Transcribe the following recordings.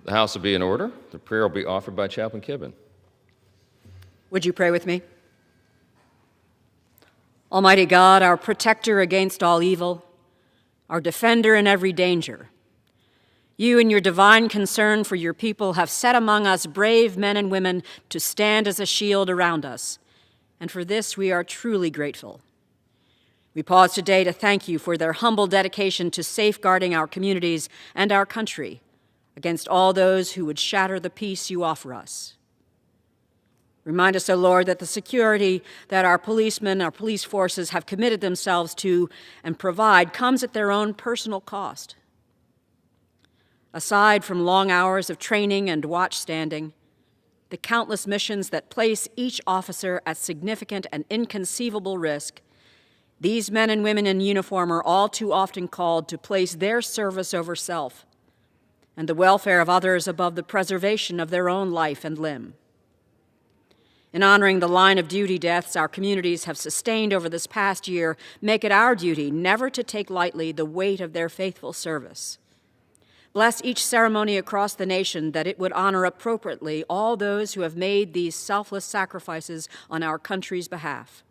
The House will be in order. The prayer will be offered by Chaplain Kibben. Would you pray with me? Almighty God, our protector against all evil, our defender in every danger, you in your divine concern for your people have set among us brave men and women to stand as a shield around us, and for this we are truly grateful. We pause today to thank you for their humble dedication to safeguarding our communities and our country against all those who would shatter the peace you offer us. Remind us, O Lord, that the security that our policemen, our police forces have committed themselves to and provide comes at their own personal cost. Aside from long hours of training and watch standing, the countless missions that place each officer at significant and inconceivable risk, these men and women in uniform are all too often called to place their service over self and the welfare of others above the preservation of their own life and limb. In honoring the line of duty deaths our communities have sustained over this past year, make it our duty never to take lightly the weight of their faithful service. Bless each ceremony across the nation that it would honor appropriately all those who have made these selfless sacrifices on our country's behalf.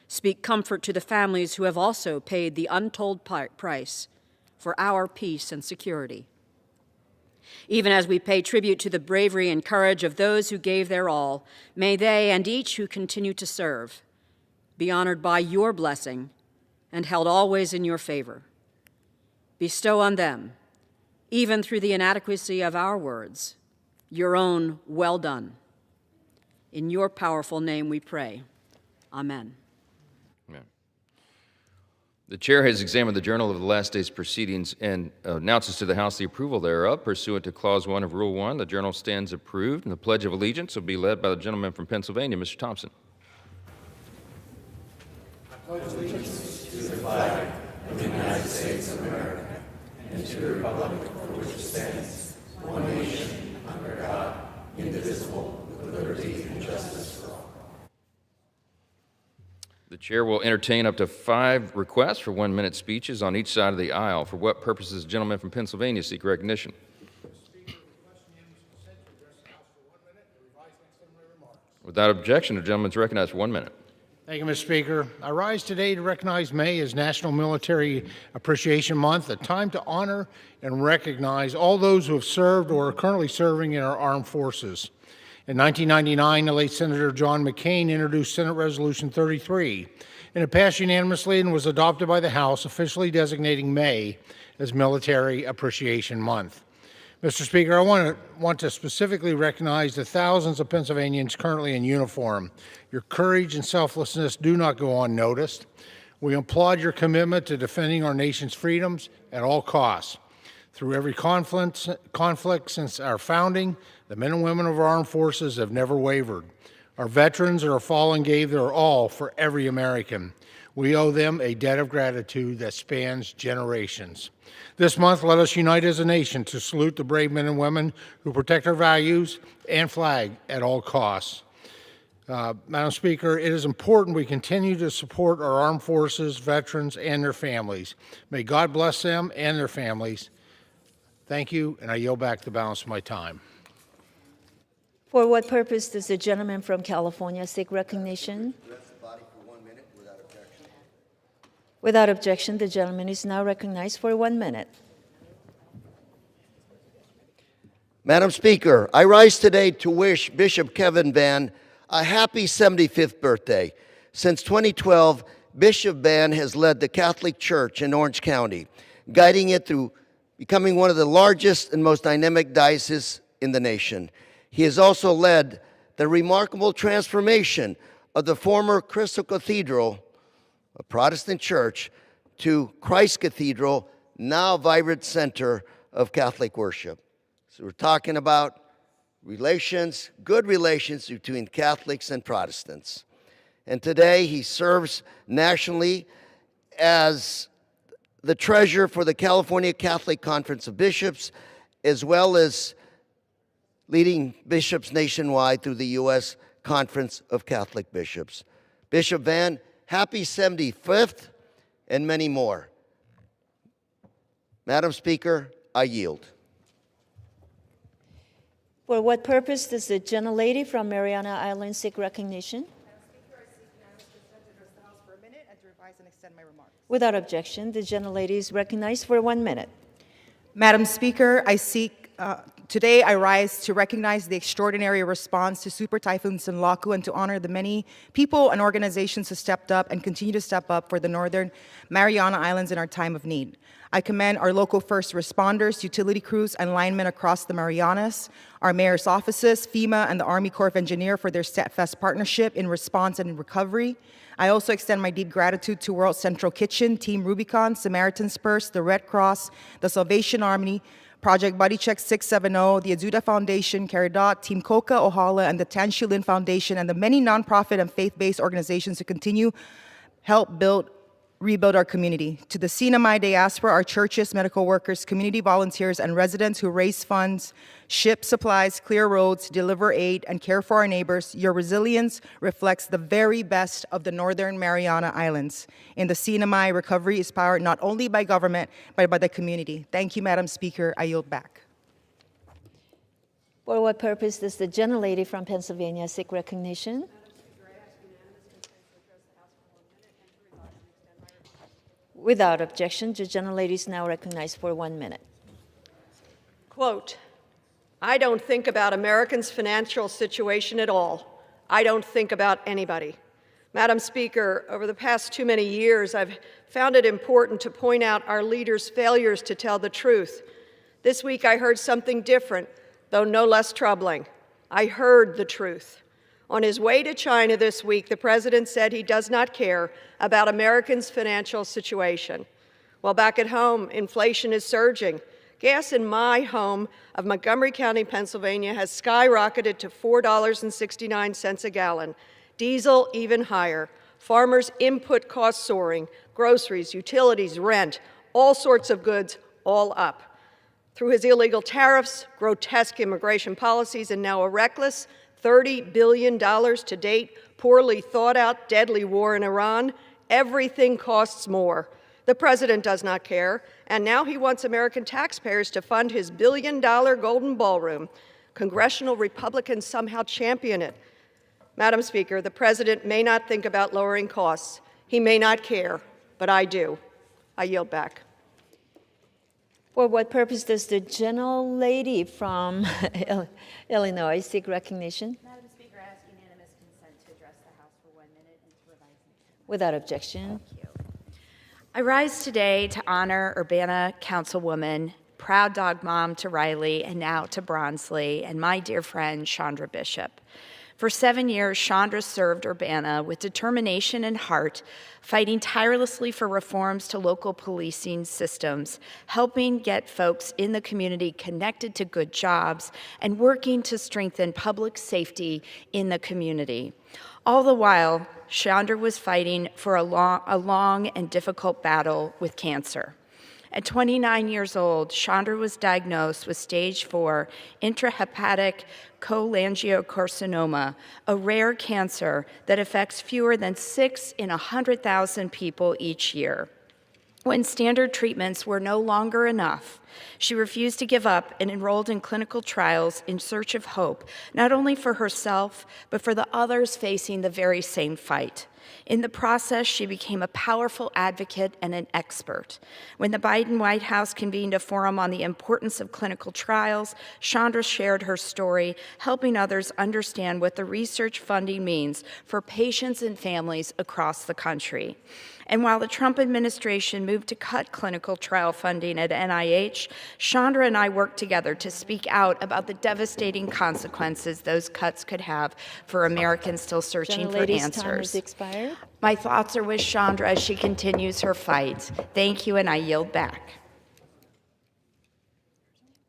Speak comfort to the families who have also paid the untold price for our peace and security. Even as we pay tribute to the bravery and courage of those who gave their all, may they and each who continue to serve be honored by your blessing and held always in your favor. Bestow on them, even through the inadequacy of our words, your own well done. In your powerful name we pray. Amen. Amen. The chair has examined the journal of the last day's proceedings and announces to the House the approval thereof. Pursuant to Clause 1 of Rule 1, the journal stands approved, and the Pledge of Allegiance will be led by the gentleman from Pennsylvania, Mr. Thompson. I pledge allegiance to the flag of the United States of America and to the republic for which it stands, one nation, under God, indivisible, with liberty and justice for all. The chair will entertain up to 5 requests for 1-minute speeches on each side of the aisle. For what purposes does the gentleman from Pennsylvania seek recognition? Without objection, the gentleman is recognized for 1 minute. Thank you, Mr. Speaker. I rise today to recognize May as National Military Appreciation Month, a time to honor and recognize all those who have served or are currently serving in our armed forces. In 1999, the late Senator John McCain introduced Senate Resolution 33, and it passed unanimously and was adopted by the House, officially designating May as Military Appreciation Month. Mr. Speaker, I want to specifically recognize the thousands of Pennsylvanians currently in uniform. Your courage and selflessness do not go unnoticed. We applaud your commitment to defending our nation's freedoms at all costs. Through every conflict since our founding, the men and women of our armed forces have never wavered. Our veterans that are fallen gave their all for every American. We owe them a debt of gratitude that spans generations. This month, let us unite as a nation to salute the brave men and women who protect our values and flag at all costs. Madam Speaker, it is important we continue to support our armed forces, veterans, and their families. May God bless them and their families. Thank you, and I yield back the balance of my time. For what purpose does the gentleman from California seek recognition? Address the body for 1 minute without objection. Without objection, the gentleman is now recognized for 1 minute. Madam Speaker, I rise today to wish Bishop Kevin Vann a happy 75th birthday. Since 2012, Bishop Vann has led the Catholic Church in Orange County, guiding it through becoming one of the largest and most dynamic dioceses in the nation. He has also led the remarkable transformation of the former Crystal Cathedral, a Protestant church, to Christ Cathedral, now a vibrant center of Catholic worship. So we're talking about relations, good relations between Catholics and Protestants. And today he serves nationally as the treasurer for the California Catholic Conference of Bishops, as well as leading bishops nationwide through the U.S. Conference of Catholic Bishops. Bishop Vann, happy 75th, and many more. Madam Speaker, I yield. For what purpose does the gentlelady from Mariana Islands seek recognition? Without objection, the gentlelady is recognized for 1 minute. Madam Speaker, today I rise to recognize the extraordinary response to Super Typhoon Sinlaku and to honor the many people and organizations who stepped up and continue to step up for the Northern Mariana Islands in our time of need. I commend our local first responders, utility crews, and linemen across the Marianas, our mayor's offices, FEMA, and the Army Corps of Engineers for their steadfast partnership in response and in recovery. I also extend my deep gratitude to World Central Kitchen, Team Rubicon, Samaritan's Purse, the Red Cross, the Salvation Army, Project Body Check 670, the Azuda Foundation, Caridad, Team Coca, Ohala, and the Tan Shulin Foundation, and the many nonprofit and faith-based organizations who continue help rebuild our community. To the Sinamay diaspora, our churches, medical workers, community volunteers, and residents who raise funds, ship supplies, clear roads, deliver aid, and care for our neighbors, your resilience reflects the very best of the Northern Mariana Islands. In the Sinamay, recovery is powered not only by government, but by the community. Thank you, Madam Speaker. I yield back. For what purpose does the gentlelady from Pennsylvania seek recognition? Without objection, the gentlelady is now recognized for 1 minute. Quote, I don't think about Americans' financial situation at all. I don't think about anybody. Madam Speaker, over the past too many years, I've found it important to point out our leaders' failures to tell the truth. This week I heard something different, though no less troubling. I heard the truth. On his way to China this week, the president said he does not care about Americans' financial situation. Well, back at home, inflation is surging. Gas in my home of Montgomery County, Pennsylvania, has skyrocketed to $4.69 a gallon. Diesel even higher. Farmers' input costs soaring. Groceries, utilities, rent, all sorts of goods, all up. Through his illegal tariffs, grotesque immigration policies, and now a reckless $30 billion to date, poorly thought out, deadly war in Iran, everything costs more. The president does not care, and now he wants American taxpayers to fund his billion-dollar golden ballroom. Congressional Republicans somehow champion it. Madam Speaker, the president may not think about lowering costs. He may not care, but I do. I yield back. For what purpose does the gentlelady from Illinois seek recognition? Madam Speaker, I ask unanimous consent to address the House for 1 minute and to revise an extended. Without objection. Thank you. I rise today to honor Urbana Councilwoman, proud dog mom to Riley and now to Bronsley, and my dear friend Chandra Bishop. For 7 years, Chandra served Urbana with determination and heart, fighting tirelessly for reforms to local policing systems, helping get folks in the community connected to good jobs, and working to strengthen public safety in the community. All the while, Chandra was fighting for a long and difficult battle with cancer. At 29 years old, Chandra was diagnosed with stage 4 intrahepatic cholangiocarcinoma, a rare cancer that affects fewer than 6 in 100,000 people each year. When standard treatments were no longer enough, she refused to give up and enrolled in clinical trials in search of hope, not only for herself, but for the others facing the very same fight. In the process, she became a powerful advocate and an expert. When the Biden White House convened a forum on the importance of clinical trials, Chandra shared her story, helping others understand what the research funding means for patients and families across the country. And while the Trump administration moved to cut clinical trial funding at NIH, Chandra and I worked together to speak out about the devastating consequences those cuts could have for Americans still searching for answers. Time has expired. My thoughts are with Chandra as she continues her fight. Thank you, and I yield back.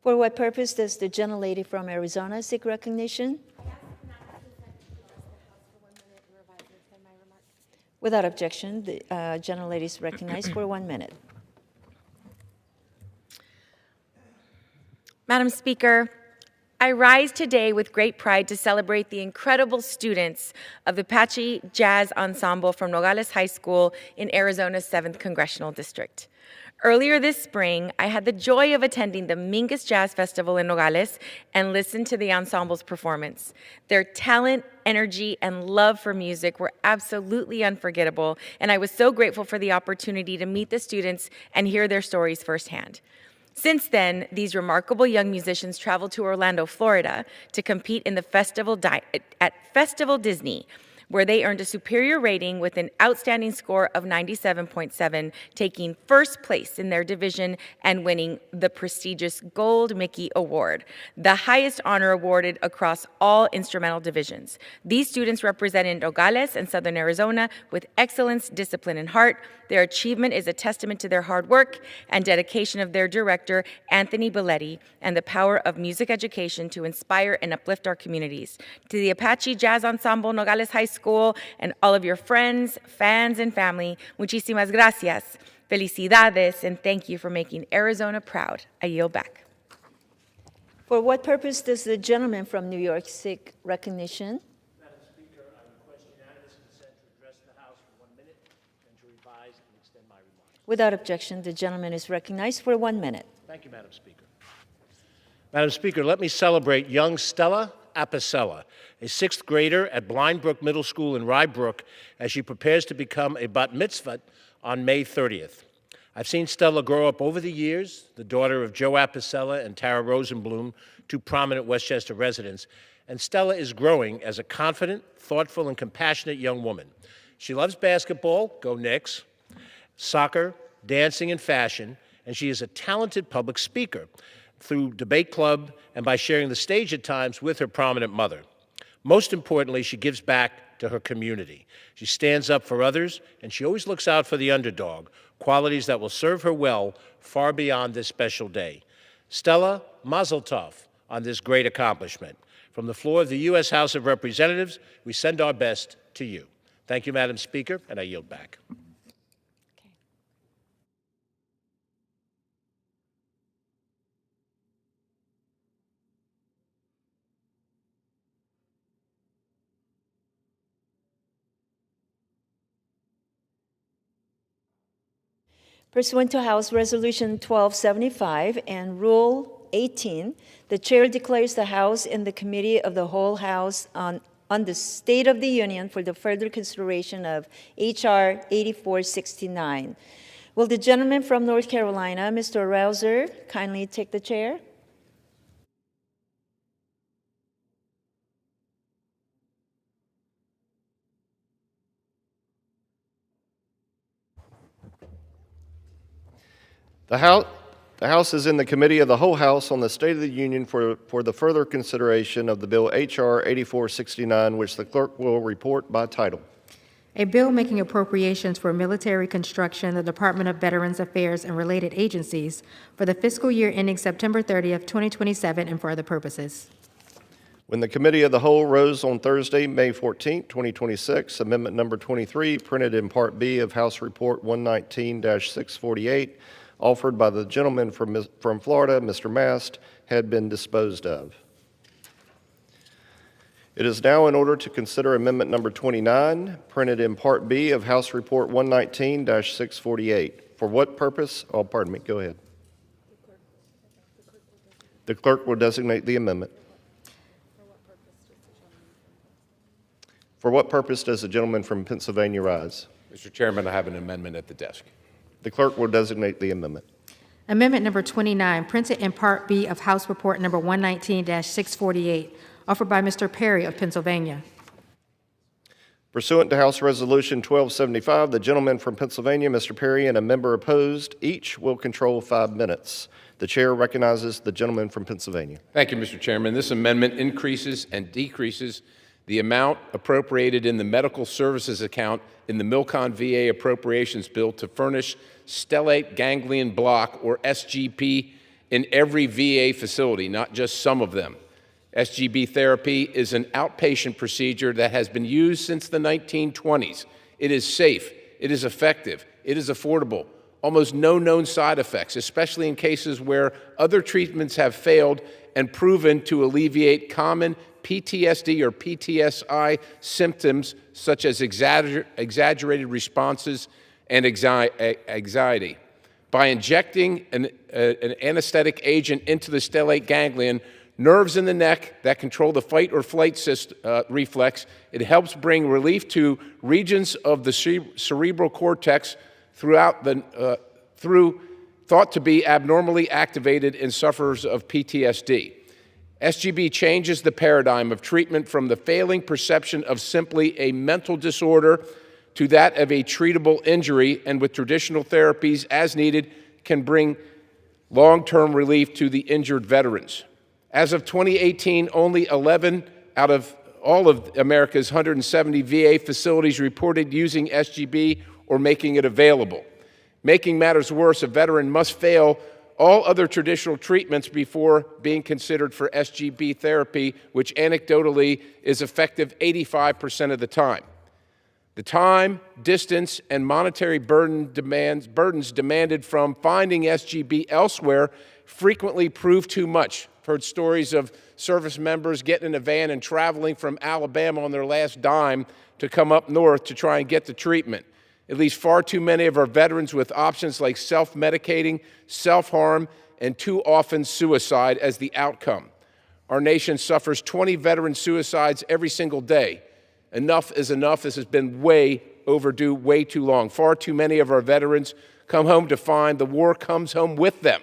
For what purpose does the gentlelady from Arizona seek recognition? Without objection, the gentlelady is recognized for 1 minute. Madam Speaker, I rise today with great pride to celebrate the incredible students of the Apache Jazz Ensemble from Nogales High School in Arizona's 7th Congressional District. Earlier this spring, I had the joy of attending the Mingus Jazz Festival in Nogales and listened to the ensemble's performance. Their talent, energy, and love for music were absolutely unforgettable, and I was so grateful for the opportunity to meet the students and hear their stories firsthand. Since then, these remarkable young musicians traveled to Orlando, Florida to compete in the at Festival Disney, where they earned a superior rating with an outstanding score of 97.7, taking first place in their division and winning the prestigious Gold Mickey Award, the highest honor awarded across all instrumental divisions. These students represented Nogales and Southern Arizona with excellence, discipline, and heart. Their achievement is a testament to their hard work and dedication of their director, Anthony Belletti, and the power of music education to inspire and uplift our communities. To the Apache Jazz Ensemble Nogales High School and all of your friends, fans, and family, muchísimas gracias, felicidades, and thank you for making Arizona proud. I yield back. For what purpose does the gentleman from New York seek recognition? Madam Speaker, I request unanimous consent to address the House for 1 minute and to revise and extend my remarks. Without objection, the gentleman is recognized for 1 minute. Thank you, Madam Speaker. Madam Speaker, let me celebrate young Stella Apicella, a 6th grader at Blind Brook Middle School in Rye Brook, as she prepares to become a bat mitzvah on May 30th. I've seen Stella grow up over the years, the daughter of Joe Apicella and Tara Rosenblum, two prominent Westchester residents, and Stella is growing as a confident, thoughtful, and compassionate young woman. She loves basketball, go Knicks, soccer, dancing, and fashion, and she is a talented public speaker through debate club and by sharing the stage at times with her prominent mother. Most importantly, she gives back to her community. She stands up for others, and she always looks out for the underdog, qualities that will serve her well far beyond this special day. Stella, mazel tov on this great accomplishment. From the floor of the U.S. House of Representatives, we send our best to you. Thank you, Madam Speaker, and I yield back. Pursuant to House Resolution 1275 and Rule 18, the Chair declares the House and the Committee of the Whole House on the State of the Union for the further consideration of H.R. 8469. Will the gentleman from North Carolina, Mr. Rouser, kindly take the chair? The House is in the Committee of the Whole House on the State of the Union for the further consideration of the bill H.R. 8469, which the clerk will report by title. A bill making appropriations for military construction, the Department of Veterans Affairs and related agencies for the fiscal year ending September 30th, 2027, and for other purposes. When the Committee of the Whole rose on Thursday, May 14, 2026, Amendment Number 23, printed in Part B of House Report 119-648, offered by the gentleman from Florida, Mr. Mast, had been disposed of. It is now in order to consider Amendment Number 29, printed in Part B of House Report 119-648. For what purpose? Oh, pardon me, go ahead. The clerk will designate the amendment. For what purpose does the gentleman from Pennsylvania rise? Mr. Chairman, I have an amendment at the desk. The clerk will designate the amendment. Amendment number 29, printed in Part B of House Report number 119-648, offered by Mr. Perry of Pennsylvania. Pursuant to House Resolution 1275, the gentleman from Pennsylvania, Mr. Perry, and a member opposed, each will control 5 minutes. The chair recognizes the gentleman from Pennsylvania. Thank you, Mr. Chairman. This amendment increases and decreases the amount appropriated in the medical services account in the Milcon VA appropriations bill to furnish stellate ganglion block, or SGP, in every VA facility, not just some of them. SGB therapy is an outpatient procedure that has been used since the 1920s. It is safe, it is effective, it is affordable, almost no known side effects, especially in cases where other treatments have failed and proven to alleviate common PTSD or PTSI symptoms such as exaggerated responses and anxiety. By injecting an anesthetic agent into the stellate ganglion, nerves in the neck that control the fight or flight reflex, it helps bring relief to regions of the cerebral cortex throughout through thought to be abnormally activated in sufferers of PTSD. SGB changes the paradigm of treatment from the failing perception of simply a mental disorder to that of a treatable injury, and with traditional therapies as needed, can bring long-term relief to the injured veterans. As of 2018, only 11 out of all of America's 170 VA facilities reported using SGB or making it available. Making matters worse, a veteran must fail all other traditional treatments before being considered for SGB therapy, which anecdotally is effective 85% of the time. The time, distance, and monetary burdens demanded from finding SGB elsewhere frequently prove too much. I've heard stories of service members getting in a van and traveling from Alabama on their last dime to come up north to try and get the treatment. It leaves far too many of our veterans with options like self-medicating, self-harm, and too often suicide as the outcome. Our nation suffers 20 veteran suicides every single day. Enough is enough. This has been way overdue, way too long. Far too many of our veterans come home to find the war comes home with them.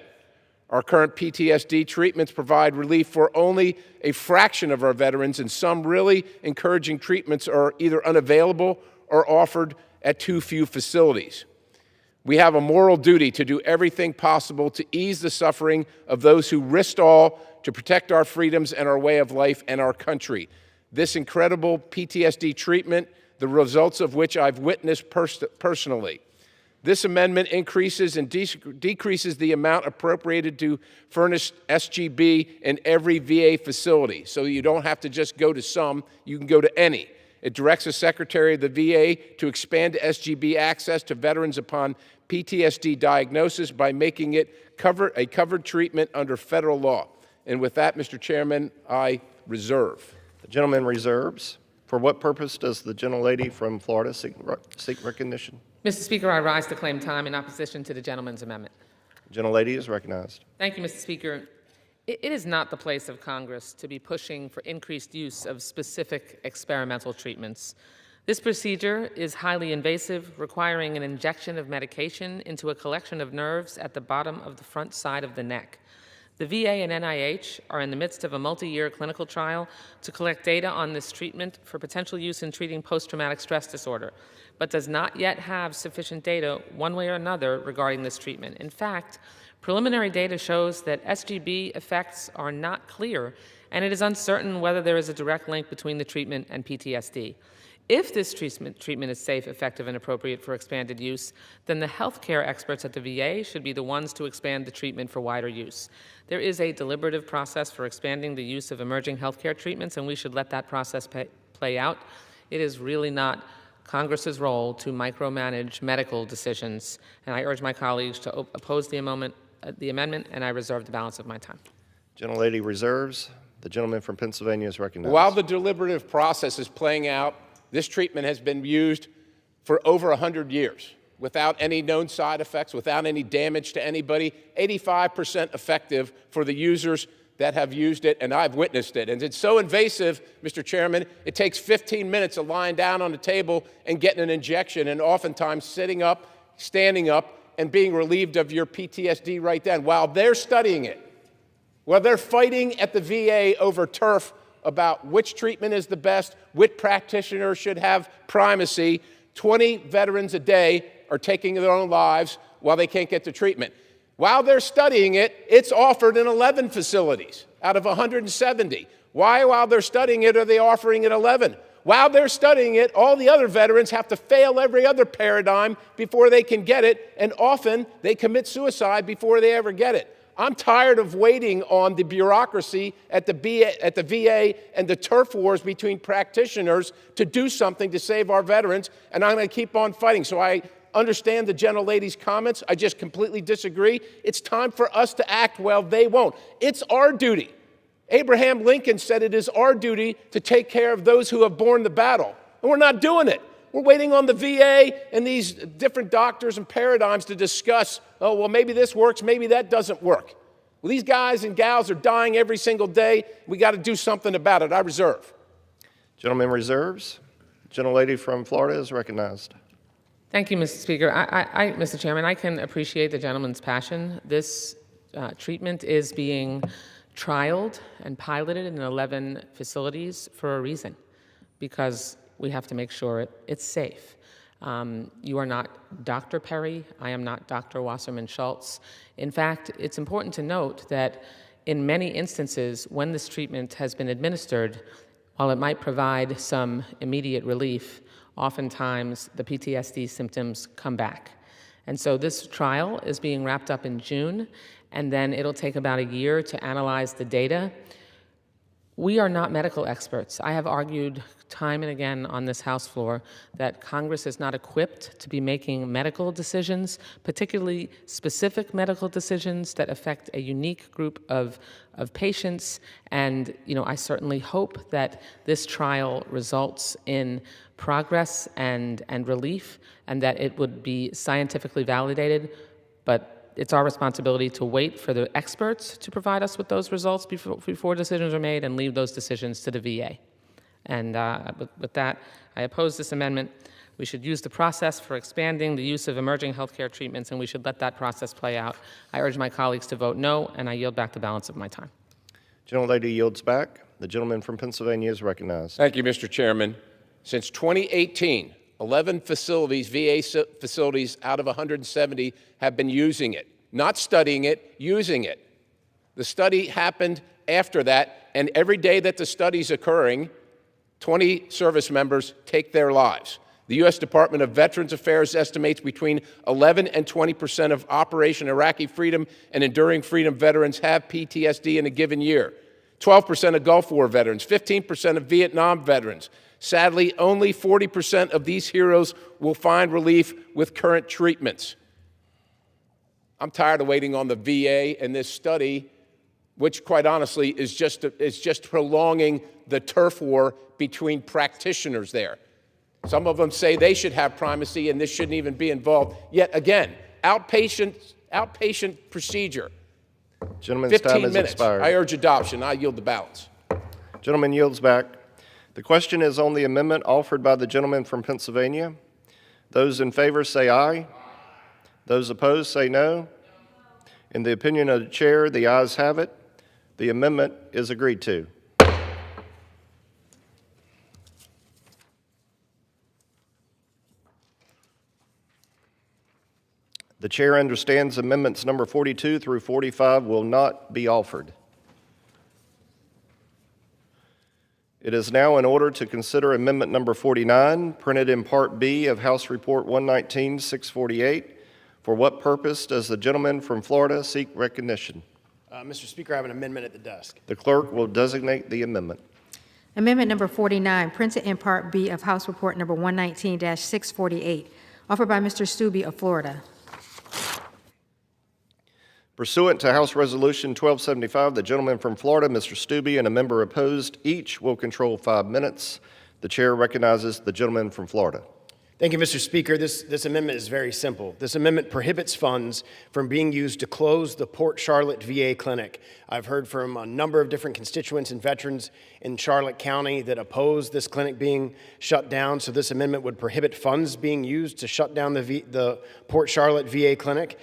Our current PTSD treatments provide relief for only a fraction of our veterans, and some really encouraging treatments are either unavailable or offered at too few facilities. We have a moral duty to do everything possible to ease the suffering of those who risked all to protect our freedoms and our way of life and our country. This incredible PTSD treatment, the results of which I've witnessed personally. This amendment increases and decreases the amount appropriated to furnish SGB in every VA facility, so you don't have to just go to some, you can go to any. It directs the Secretary of the VA to expand SGB access to veterans upon PTSD diagnosis by making it a covered treatment under federal law. And with that, Mr. Chairman, I reserve. The gentleman reserves. For what purpose does the gentlelady from Florida seek recognition? Mr. Speaker, I rise to claim time in opposition to the gentleman's amendment. The gentlelady is recognized. Thank you, Mr. Speaker. It is not the place of Congress to be pushing for increased use of specific experimental treatments. This procedure is highly invasive, requiring an injection of medication into a collection of nerves at the bottom of the front side of the neck. The VA and NIH are in the midst of a multi-year clinical trial to collect data on this treatment for potential use in treating post-traumatic stress disorder, but does not yet have sufficient data one way or another regarding this treatment. In fact, preliminary data shows that SGB effects are not clear, and it is uncertain whether there is a direct link between the treatment and PTSD. If this treatment is safe, effective, and appropriate for expanded use, then the healthcare experts at the VA should be the ones to expand the treatment for wider use. There is a deliberative process for expanding the use of emerging healthcare treatments, and we should let that process play out. It is really not Congress's role to micromanage medical decisions, and I urge my colleagues to oppose the amendment, and I reserve the balance of my time. Gentlelady reserves. The gentleman from Pennsylvania is recognized. While the deliberative process is playing out, this treatment has been used for over 100 years without any known side effects, without any damage to anybody, 85% effective for the users that have used it, and I've witnessed it. And it's so invasive, Mr. Chairman, it takes 15 minutes of lying down on the table and getting an injection, and oftentimes sitting up, standing up, and being relieved of your PTSD right then. While they're studying it, while they're fighting at the VA over turf about which treatment is the best, which practitioner should have primacy, 20 veterans a day are taking their own lives while they can't get the treatment. While they're studying it, it's offered in 11 facilities out of 170. Why, while they're studying it, are they offering it 11? While they're studying it, all the other veterans have to fail every other paradigm before they can get it, and often they commit suicide before they ever get it. I'm tired of waiting on the bureaucracy at the VA and the turf wars between practitioners to do something to save our veterans, and I'm going to keep on fighting. So I understand the gentlelady's comments. I just completely disagree. It's time for us to act. Well, they won't. It's our duty. Abraham Lincoln said it is our duty to take care of those who have borne the battle, and we're not doing it. We're waiting on the VA and these different doctors and paradigms to discuss, oh, well, maybe this works, maybe that doesn't work. Well, these guys and gals are dying every single day. We got to do something about it. I reserve. Gentleman reserves. Gentlelady from Florida is recognized. Thank you, Mr. Speaker. Mr. Chairman, I can appreciate the gentleman's passion. This treatment is being trialed and piloted in 11 facilities for a reason, because we have to make sure it's safe. You are not Dr. Perry. I am not Dr. Wasserman Schultz. In fact, it's important to note that in many instances, when this treatment has been administered, while it might provide some immediate relief, oftentimes the PTSD symptoms come back. And so this trial is being wrapped up in June, and then it'll take about a year to analyze the data. We are not medical experts. I have argued time and again on this House floor that Congress is not equipped to be making medical decisions, particularly specific medical decisions that affect a unique group of patients. And I certainly hope that this trial results in progress and relief, and that it would be scientifically validated. But it's our responsibility to wait for the experts to provide us with those results before decisions are made, and leave those decisions to the VA. And with that, I oppose this amendment. We should use the process for expanding the use of emerging healthcare treatments, and we should let that process play out. I urge my colleagues to vote no, and I yield back the balance of my time. Gentlelady yields back. The gentleman from Pennsylvania is recognized. Thank you, Mr. Chairman. Since 2018, 11 facilities, VA facilities out of 170 have been using it. Not studying it, using it. The study happened after that, and every day that the study's occurring, 20 service members take their lives. The U.S. Department of Veterans Affairs estimates between 11 and 20% of Operation Iraqi Freedom and Enduring Freedom veterans have PTSD in a given year. 12% of Gulf War veterans, 15% of Vietnam veterans. Sadly, only 40% of these heroes will find relief with current treatments. I'm tired of waiting on the VA and this study, which, quite honestly, is just prolonging the turf war between practitioners there. Some of them say they should have primacy and this shouldn't even be involved. Yet again, outpatient procedure. Gentleman's 15 time has minutes. expired. I urge adoption. I yield the balance. Gentleman yields back. The question is on the amendment offered by the gentleman from Pennsylvania. Those in favor say aye. Those opposed say no. In the opinion of the chair, the ayes have it. The amendment is agreed to. The chair understands amendments number 42 through 45 will not be offered. It is now in order to consider amendment number 49, printed in Part B of House Report 119-648. For what purpose does the gentleman from Florida seek recognition? Mr. Speaker, I have an amendment at the desk. The clerk will designate the amendment. Amendment number 49, printed in Part B of House Report number 119-648, offered by Mr. Stubbe of Florida. Pursuant to House Resolution 1275, the gentleman from Florida, Mr. Stubbe, and a member opposed, each will control 5 minutes. The chair recognizes the gentleman from Florida. Thank you, Mr. Speaker. This amendment is very simple. This amendment prohibits funds from being used to close the Port Charlotte VA clinic. I've heard from a number of different constituents and veterans in Charlotte County that oppose this clinic being shut down, so this amendment would prohibit funds being used to shut down the Port Charlotte VA clinic.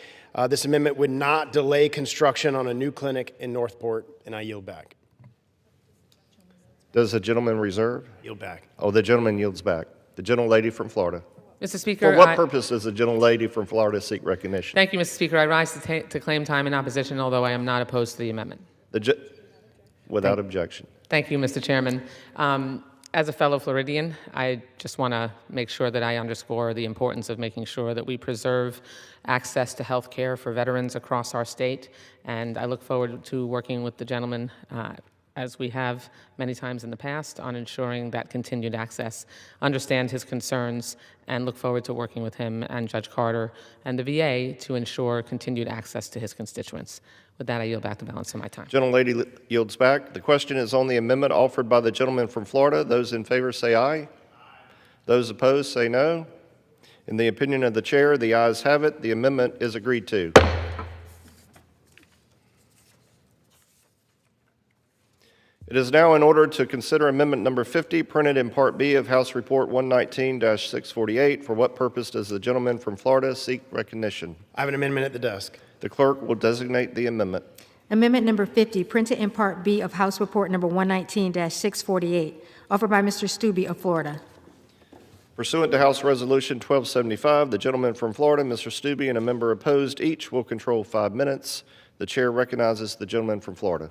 This amendment would not delay construction on a new clinic in Northport, and I yield back. Does the gentleman reserve? Yield back. Oh, the gentleman yields back. The gentlelady from Florida. Mr. Speaker, For what purpose does the gentlelady from Florida seek recognition? Thank you, Mr. Speaker. I rise to claim time in opposition, although I am not opposed to the amendment. Without objection. Thank you, Mr. Chairman. As a fellow Floridian, I just want to make sure that I underscore the importance of making sure that we preserve access to health care for veterans across our state, and I look forward to working with the gentleman, as we have many times in the past, on ensuring that continued access, understand his concerns, and look forward to working with him and Judge Carter and the VA to ensure continued access to his constituents. With that, I yield back the balance of my time. Gentlelady yields back. The question is on the amendment offered by the gentleman from Florida. Those in favor say aye. Those opposed say no. In the opinion of the chair, the ayes have it. The amendment is agreed to. It is now in order to consider amendment number 50, printed in Part B of House Report 119-648. For what purpose does the gentleman from Florida seek recognition? I have an amendment at the desk. The clerk will designate the amendment. Amendment number 50, printed in Part B of House Report number 119-648, offered by Mr. Stubbe of Florida. Pursuant to House Resolution 1275, the gentleman from Florida, Mr. Stubbe, and a member opposed each will control 5 minutes. The chair recognizes the gentleman from Florida.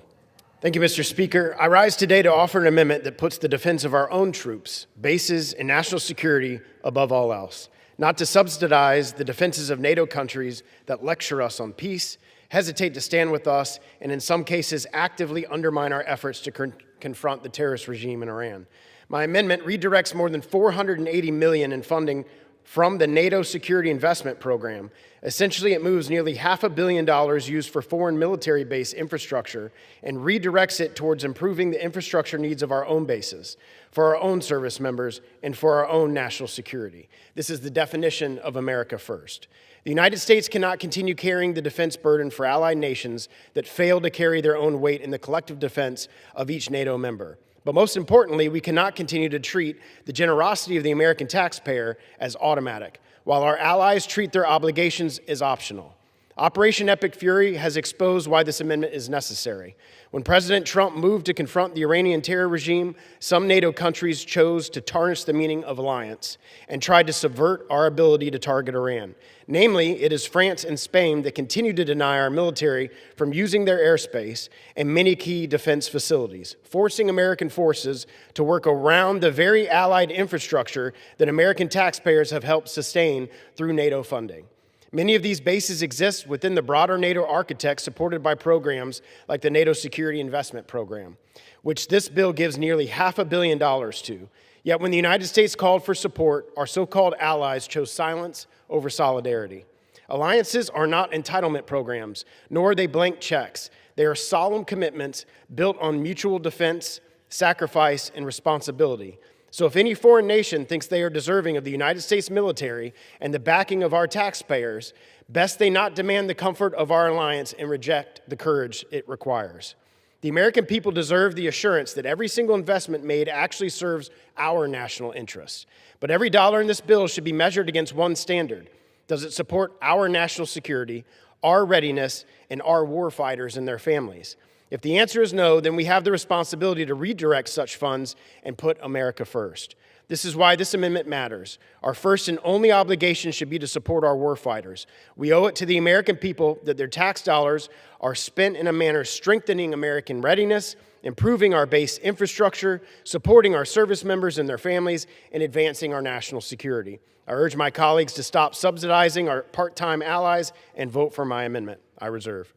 Thank you, Mr. Speaker. I rise today to offer an amendment that puts the defense of our own troops, bases, and national security above all else, not to subsidize the defenses of NATO countries that lecture us on peace, hesitate to stand with us, and in some cases actively undermine our efforts to confront the terrorist regime in Iran. My amendment redirects more than $480 million in funding from the NATO Security Investment Program. Essentially, it moves nearly $500 million used for foreign military base infrastructure and redirects it towards improving the infrastructure needs of our own bases, for our own service members, and for our own national security. This is the definition of America First. The United States cannot continue carrying the defense burden for allied nations that fail to carry their own weight in the collective defense of each NATO member. But most importantly, we cannot continue to treat the generosity of the American taxpayer as automatic, while our allies treat their obligations as optional. Operation Epic Fury has exposed why this amendment is necessary. When President Trump moved to confront the Iranian terror regime, some NATO countries chose to tarnish the meaning of alliance and tried to subvert our ability to target Iran. Namely, it is France and Spain that continue to deny our military from using their airspace and many key defense facilities, forcing American forces to work around the very allied infrastructure that American taxpayers have helped sustain through NATO funding. Many of these bases exist within the broader NATO architecture supported by programs like the NATO Security Investment Program, which this bill gives nearly $500 million to. Yet when the United States called for support, our so-called allies chose silence over solidarity. Alliances are not entitlement programs, nor are they blank checks. They are solemn commitments built on mutual defense, sacrifice, and responsibility. So if any foreign nation thinks they are deserving of the United States military and the backing of our taxpayers, best they not demand the comfort of our alliance and reject the courage it requires. The American people deserve the assurance that every single investment made actually serves our national interests. But every dollar in this bill should be measured against one standard. Does it support our national security, our readiness, and our warfighters and their families? If the answer is no, then we have the responsibility to redirect such funds and put America first. This is why this amendment matters. Our first and only obligation should be to support our warfighters. We owe it to the American people that their tax dollars are spent in a manner strengthening American readiness, improving our base infrastructure, supporting our service members and their families, and advancing our national security. I urge my colleagues to stop subsidizing our part-time allies and vote for my amendment. I reserve.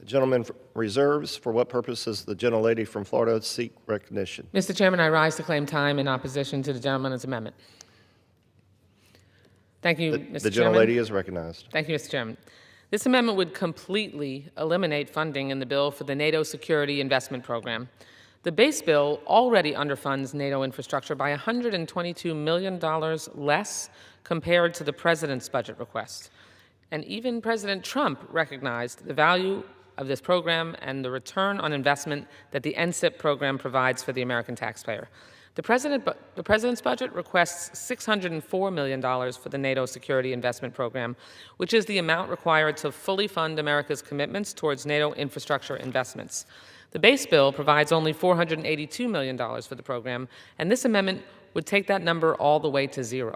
The gentleman reserves. For what purpose does the gentlelady from Florida seek recognition? Mr. Chairman, I rise to claim time in opposition to the gentleman's amendment. Thank you, Mr. Chairman. The gentlelady is recognized. Thank you, Mr. Chairman. This amendment would completely eliminate funding in the bill for the NATO Security Investment Program. The base bill already underfunds NATO infrastructure by $122 million less compared to the President's budget request. And even President Trump recognized the value of this program and the return on investment that the NSIP program provides for the American taxpayer. The President's budget requests $604 million for the NATO Security Investment Program, which is the amount required to fully fund America's commitments towards NATO infrastructure investments. The base bill provides only $482 million for the program, and this amendment would take that number all the way to zero.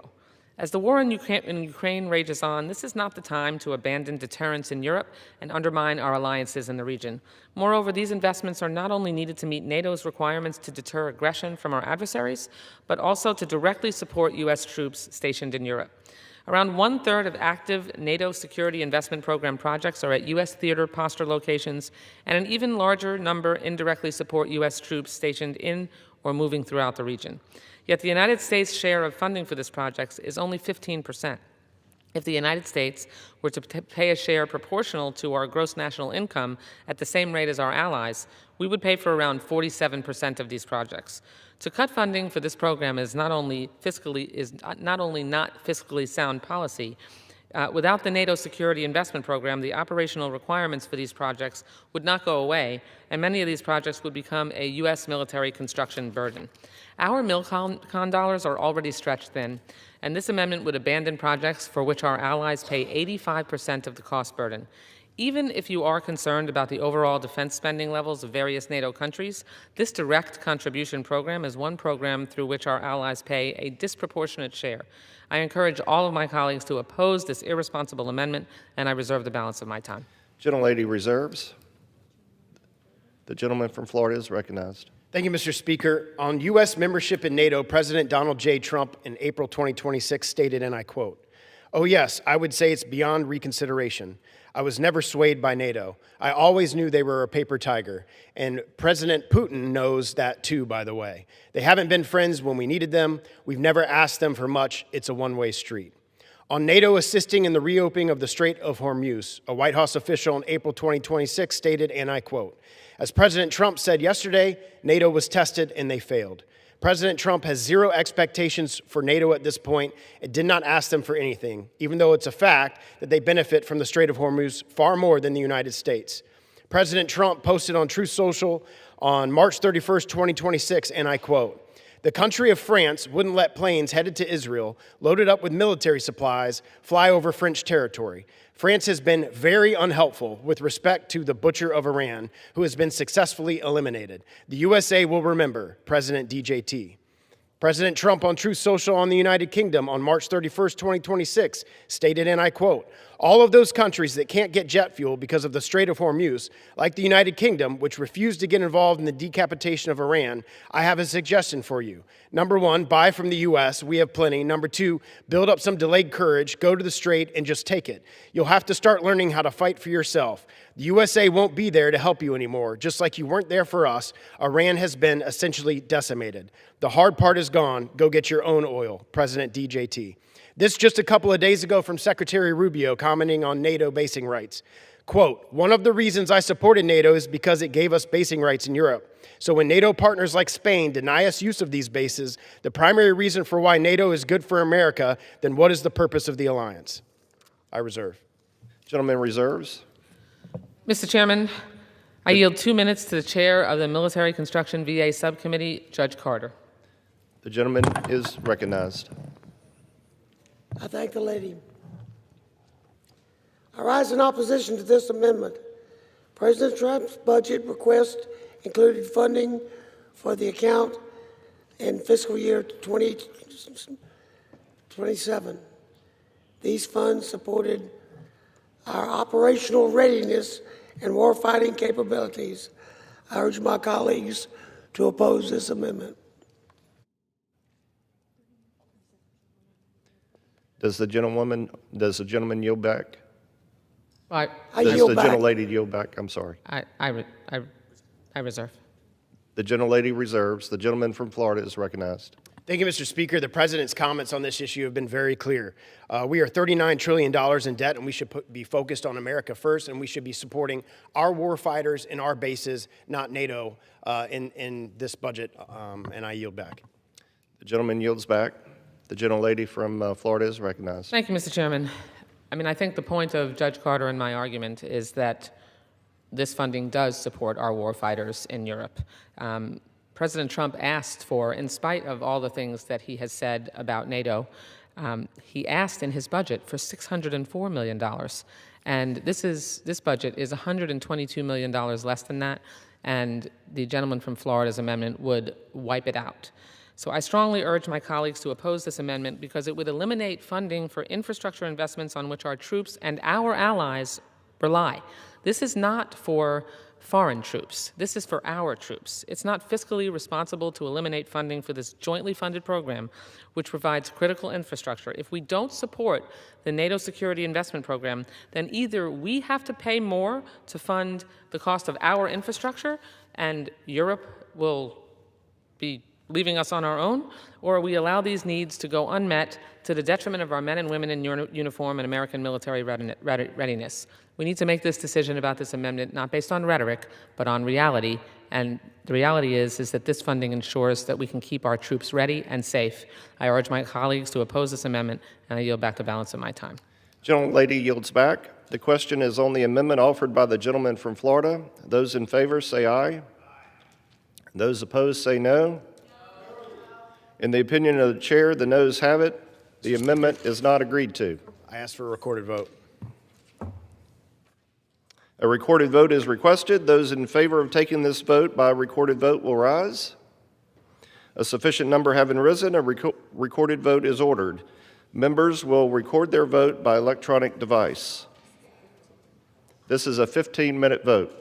As the war in Ukraine rages on, this is not the time to abandon deterrence in Europe and undermine our alliances in the region. Moreover, these investments are not only needed to meet NATO's requirements to deter aggression from our adversaries, but also to directly support U.S. troops stationed in Europe. Around one-third of active NATO Security Investment Program projects are at U.S. theater posture locations, and an even larger number indirectly support U.S. troops stationed in or moving throughout the region. Yet the United States' share of funding for this project is only 15%. If the United States were to pay a share proportional to our gross national income at the same rate as our allies, we would pay for around 47% of these projects. To cut funding for this program is not only not fiscally sound policy. Without the NATO Security Investment Program, the operational requirements for these projects would not go away, and many of these projects would become a U.S. military construction burden. Our MilCon dollars are already stretched thin, and this amendment would abandon projects for which our allies pay 85% of the cost burden. Even if you are concerned about the overall defense spending levels of various NATO countries, this direct contribution program is one program through which our allies pay a disproportionate share. I encourage all of my colleagues to oppose this irresponsible amendment, and I reserve the balance of my time. Gentlelady reserves. The gentleman from Florida is recognized. Thank you, Mr. Speaker. On U.S. membership in NATO, President Donald J. Trump in April 2026 stated, and I quote, "Oh yes, I would say it's beyond reconsideration. I was never swayed by NATO. I always knew they were a paper tiger. And President Putin knows that too, by the way. They haven't been friends when we needed them. We've never asked them for much. It's a one-way street." On NATO assisting in the reopening of the Strait of Hormuz, a White House official in April 2026 stated, and I quote, "As President Trump said yesterday, NATO was tested and they failed. President Trump has zero expectations for NATO at this point and did not ask them for anything, even though it's a fact that they benefit from the Strait of Hormuz far more than the United States." President Trump posted on Truth Social on March 31st, 2026, and I quote, "The country of France wouldn't let planes headed to Israel, loaded up with military supplies, fly over French territory. France has been very unhelpful with respect to the butcher of Iran, who has been successfully eliminated. The USA will remember President DJT." President Trump on Truth Social on the United Kingdom on March 31st, 2026 stated, and I quote, "All of those countries that can't get jet fuel because of the Strait of Hormuz, like the United Kingdom, which refused to get involved in the decapitation of Iran, I have a suggestion for you. Number one, buy from the U.S. We have plenty. Number two, build up some delayed courage, go to the Strait, and just take it. You'll have to start learning how to fight for yourself. The USA won't be there to help you anymore. Just like you weren't there for us, Iran has been essentially decimated. The hard part is gone. Go get your own oil." President DJT. This just a couple of days ago from Secretary Rubio commenting on NATO basing rights. Quote, "One of the reasons I supported NATO is because it gave us basing rights in Europe. So when NATO partners like Spain deny us use of these bases, the primary reason for why NATO is good for America, then what is the purpose of the alliance?" I reserve. Gentleman reserves. Mr. Chairman, I yield 2 minutes to the chair of the Military Construction VA Subcommittee, Judge Carter. The gentleman is recognized. I thank the lady. I rise in opposition to this amendment. President Trump's budget request included funding for the account in fiscal year 2027. These funds supported our operational readiness and warfighting capabilities. I urge my colleagues to oppose this amendment. Does the gentleman yield back? I Does yield the back. gentlelady yield back? I'm sorry. I reserve. The gentlelady reserves. The gentleman from Florida is recognized. Thank you, Mr. Speaker. The President's comments on this issue have been very clear. We are $39 trillion in debt, and we should be focused on America first, and we should be supporting our war fighters and our bases, not NATO, in this budget, and I yield back. The gentleman yields back. The gentlelady from Florida is recognized. Thank you, Mr. Chairman. I think the point of Judge Carter and my argument is that this funding does support our war fighters in Europe. President Trump asked for, in spite of all the things that he has said about NATO, he asked in his budget for $604 million. And this budget is $122 million less than that, and the gentleman from Florida's amendment would wipe it out. So I strongly urge my colleagues to oppose this amendment because it would eliminate funding for infrastructure investments on which our troops and our allies rely. This is not for foreign troops. This is for our troops. It's not fiscally responsible to eliminate funding for this jointly funded program, which provides critical infrastructure. If we don't support the NATO Security Investment Program, then either we have to pay more to fund the cost of our infrastructure, and Europe will be leaving us on our own, or we allow these needs to go unmet to the detriment of our men and women in uniform and American military readiness. We need to make this decision about this amendment not based on rhetoric, but on reality. And the reality is that this funding ensures that we can keep our troops ready and safe. I urge my colleagues to oppose this amendment, and I yield back the balance of my time. Gentlelady yields back. The question is on the amendment offered by the gentleman from Florida. Those in favor say aye. Those opposed say no. In the opinion of the chair, the noes have it. The amendment is not agreed to. I ask for a recorded vote. A recorded vote is requested. Those in favor of taking this vote by recorded vote will rise. A sufficient number having risen, a recorded vote is ordered. Members will record their vote by electronic device. This is a 15-minute vote.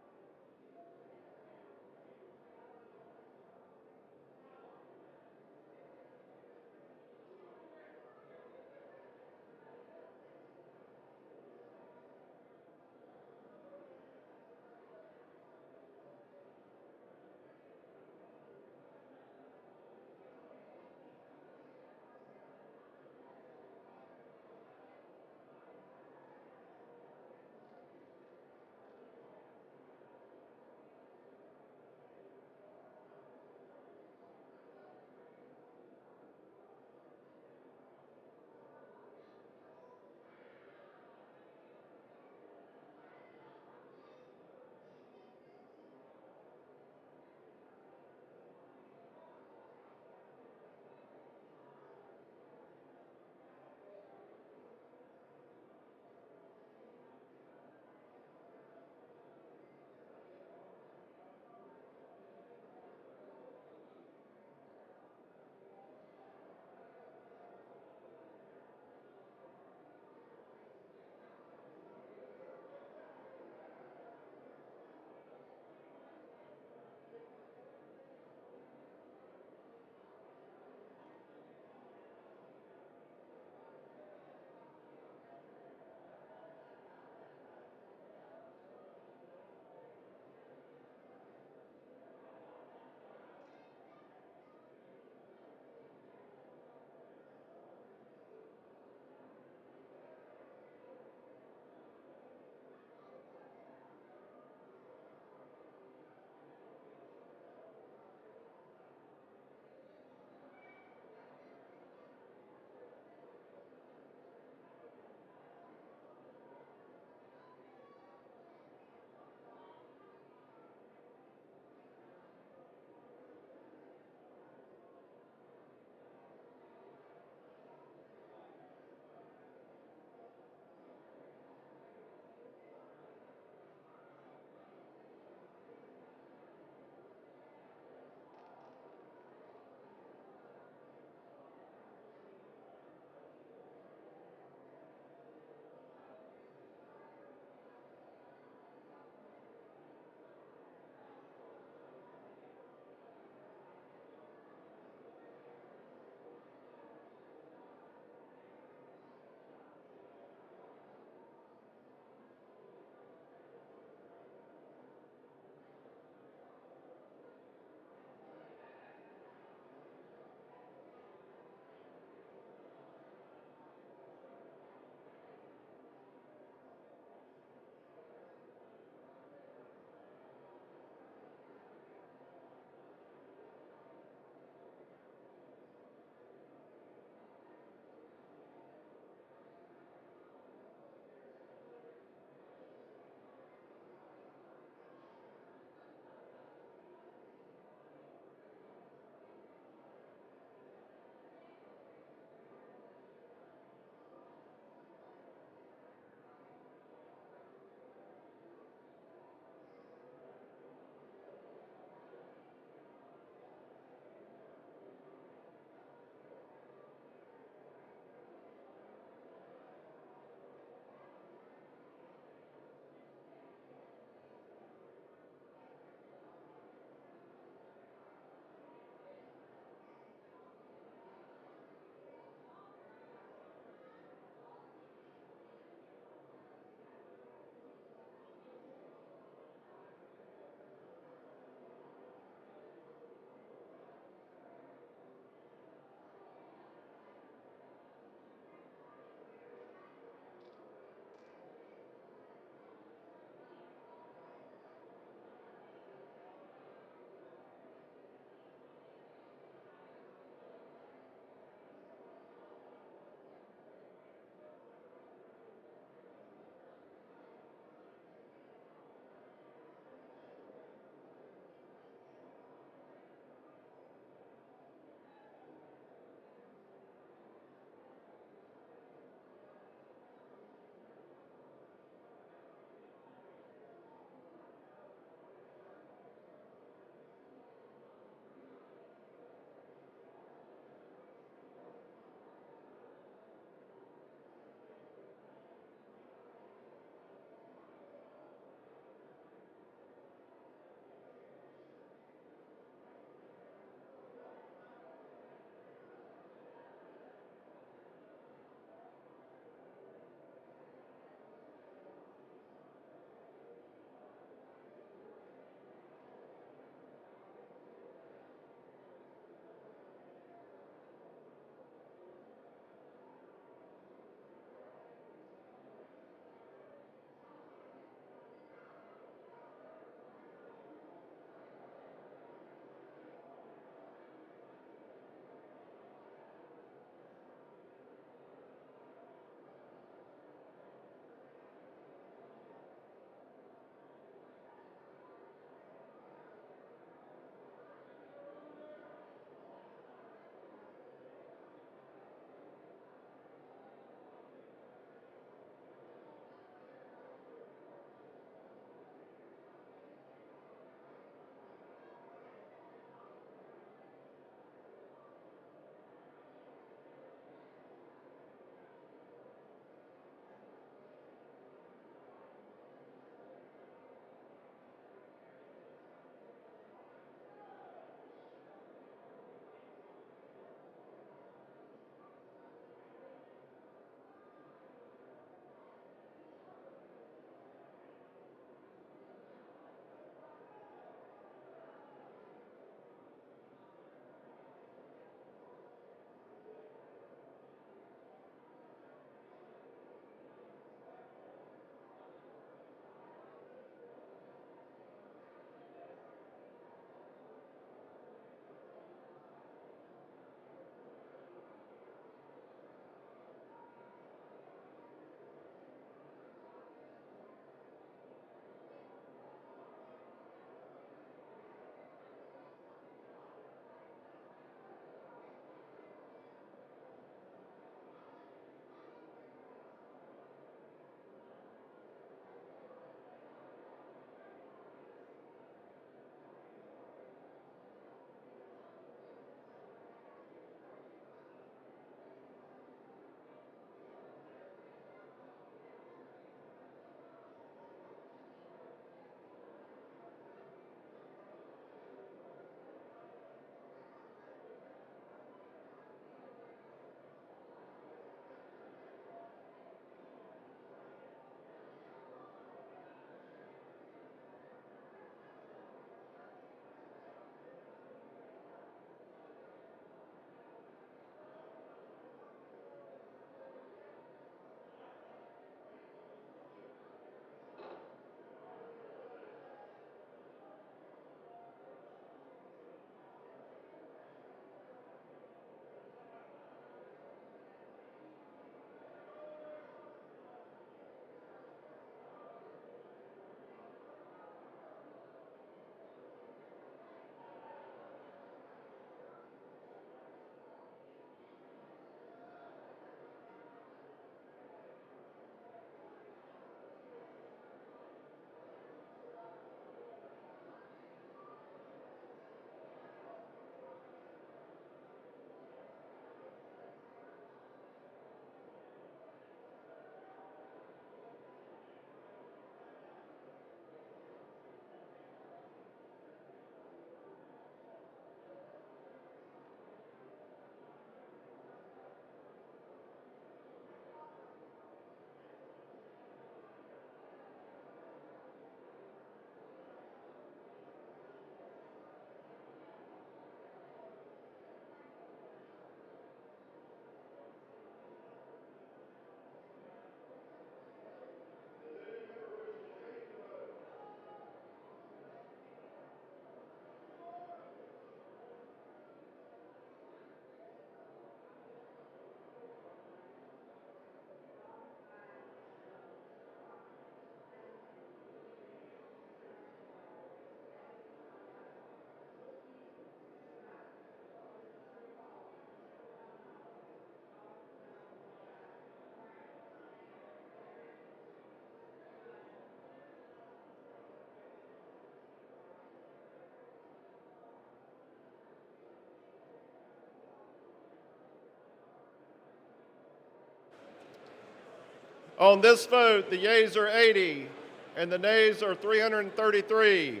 On this vote, the yeas are 80 and the nays are 333.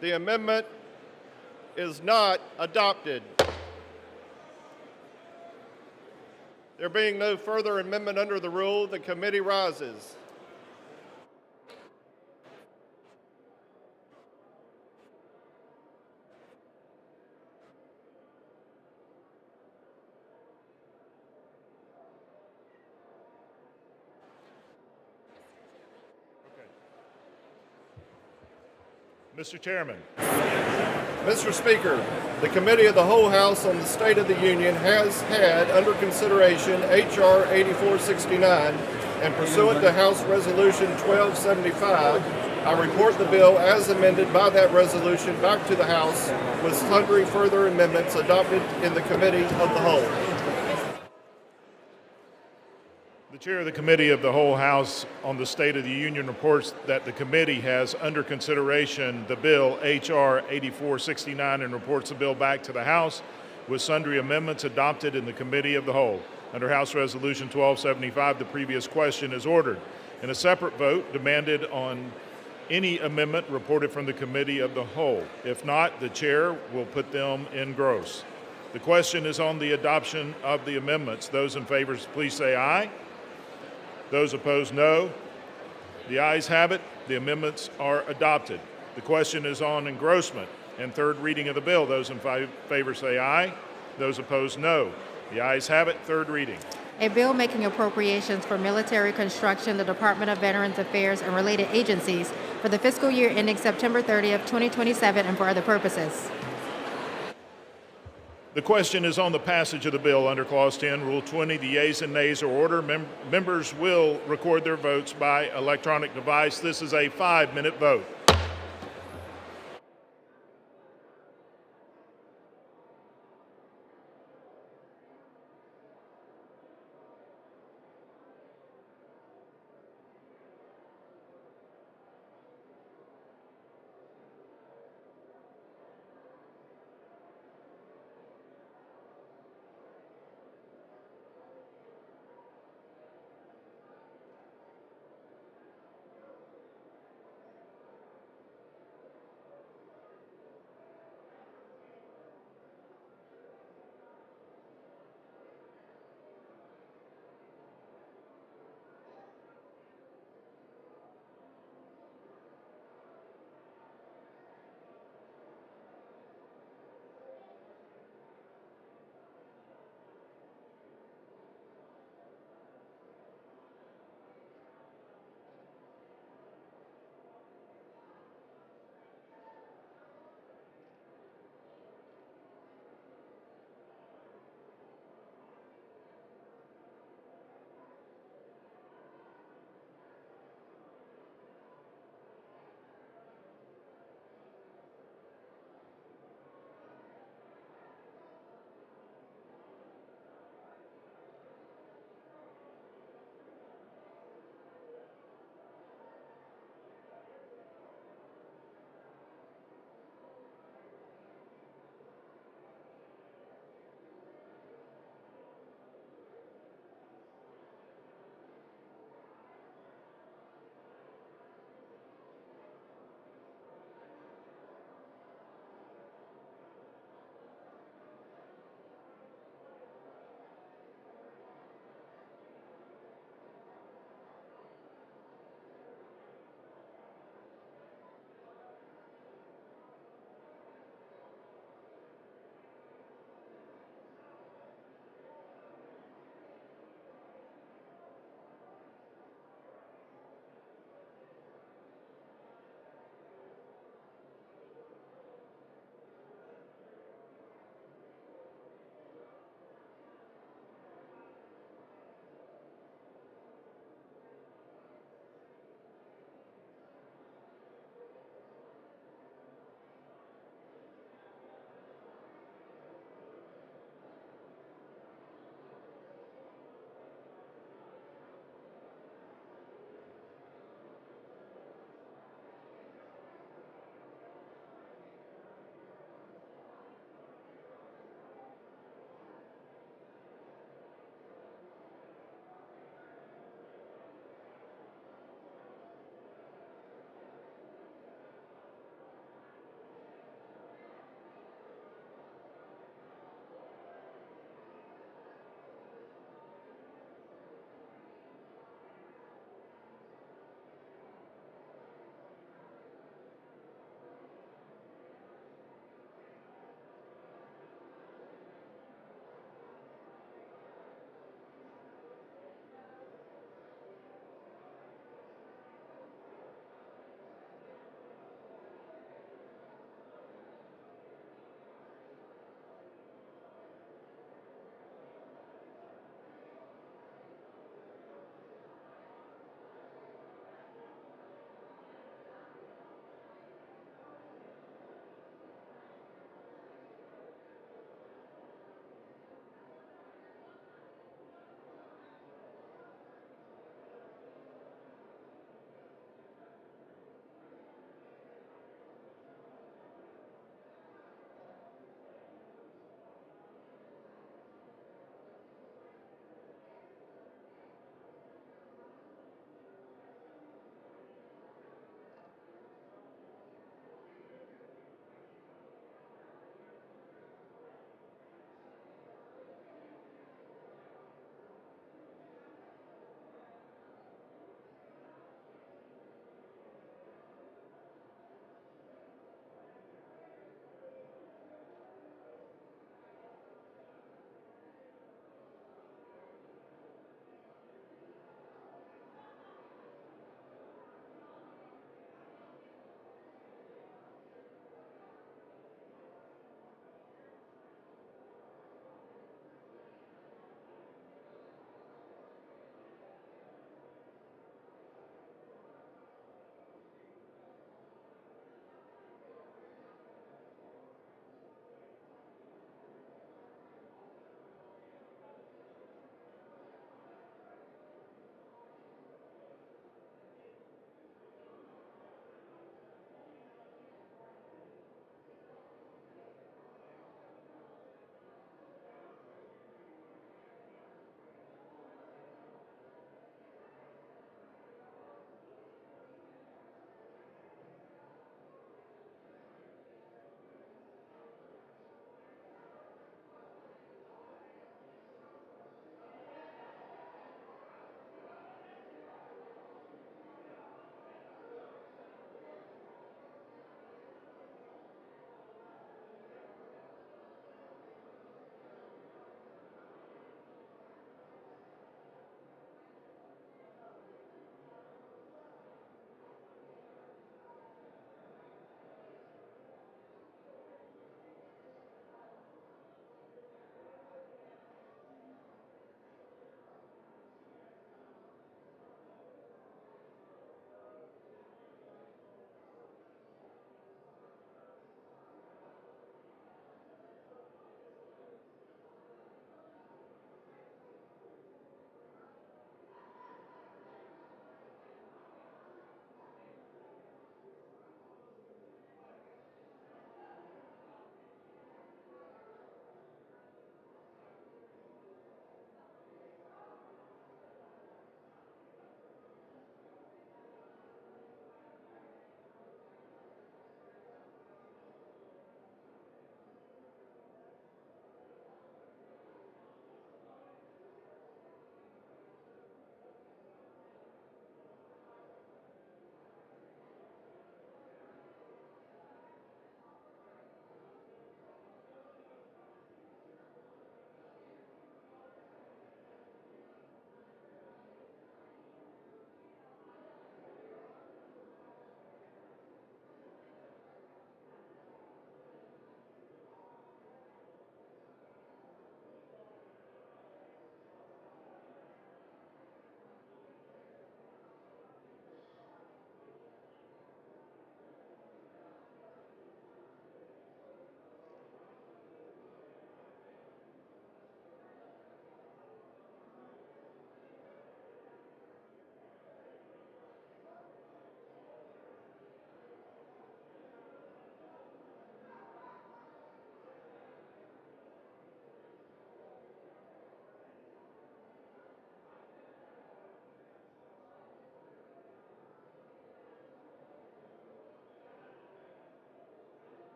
The amendment is not adopted. There being no further amendment under the rule, the committee rises. Mr. Chairman. Mr. Speaker, the Committee of the Whole House on the State of the Union has had under consideration H.R. 8469, and pursuant to House Resolution 1275, I report the bill as amended by that resolution back to the House with sundry further amendments adopted in the Committee of the Whole. The Chair of the Committee of the Whole House on the State of the Union reports that the committee has under consideration the bill H.R. 8469 and reports the bill back to the House with sundry amendments adopted in the Committee of the Whole. Under House Resolution 1275, the previous question is ordered. In a separate vote, demanded on any amendment reported from the Committee of the Whole. If not, the Chair will put them in gross. The question is on the adoption of the amendments. Those in favor, please say aye. Those opposed, no. The ayes have it. The amendments are adopted. The question is on engrossment and third reading of the bill. Those in favor say aye. Those opposed, no. The ayes have it. Third reading. A bill making appropriations for military construction, the Department of Veterans Affairs, and related agencies for the fiscal year ending September 30th, 2027, and for other purposes. The question is on the passage of the bill under Clause 10, Rule 20. The yeas and nays are ordered. Members will record their votes by electronic device. This is a 5-minute vote.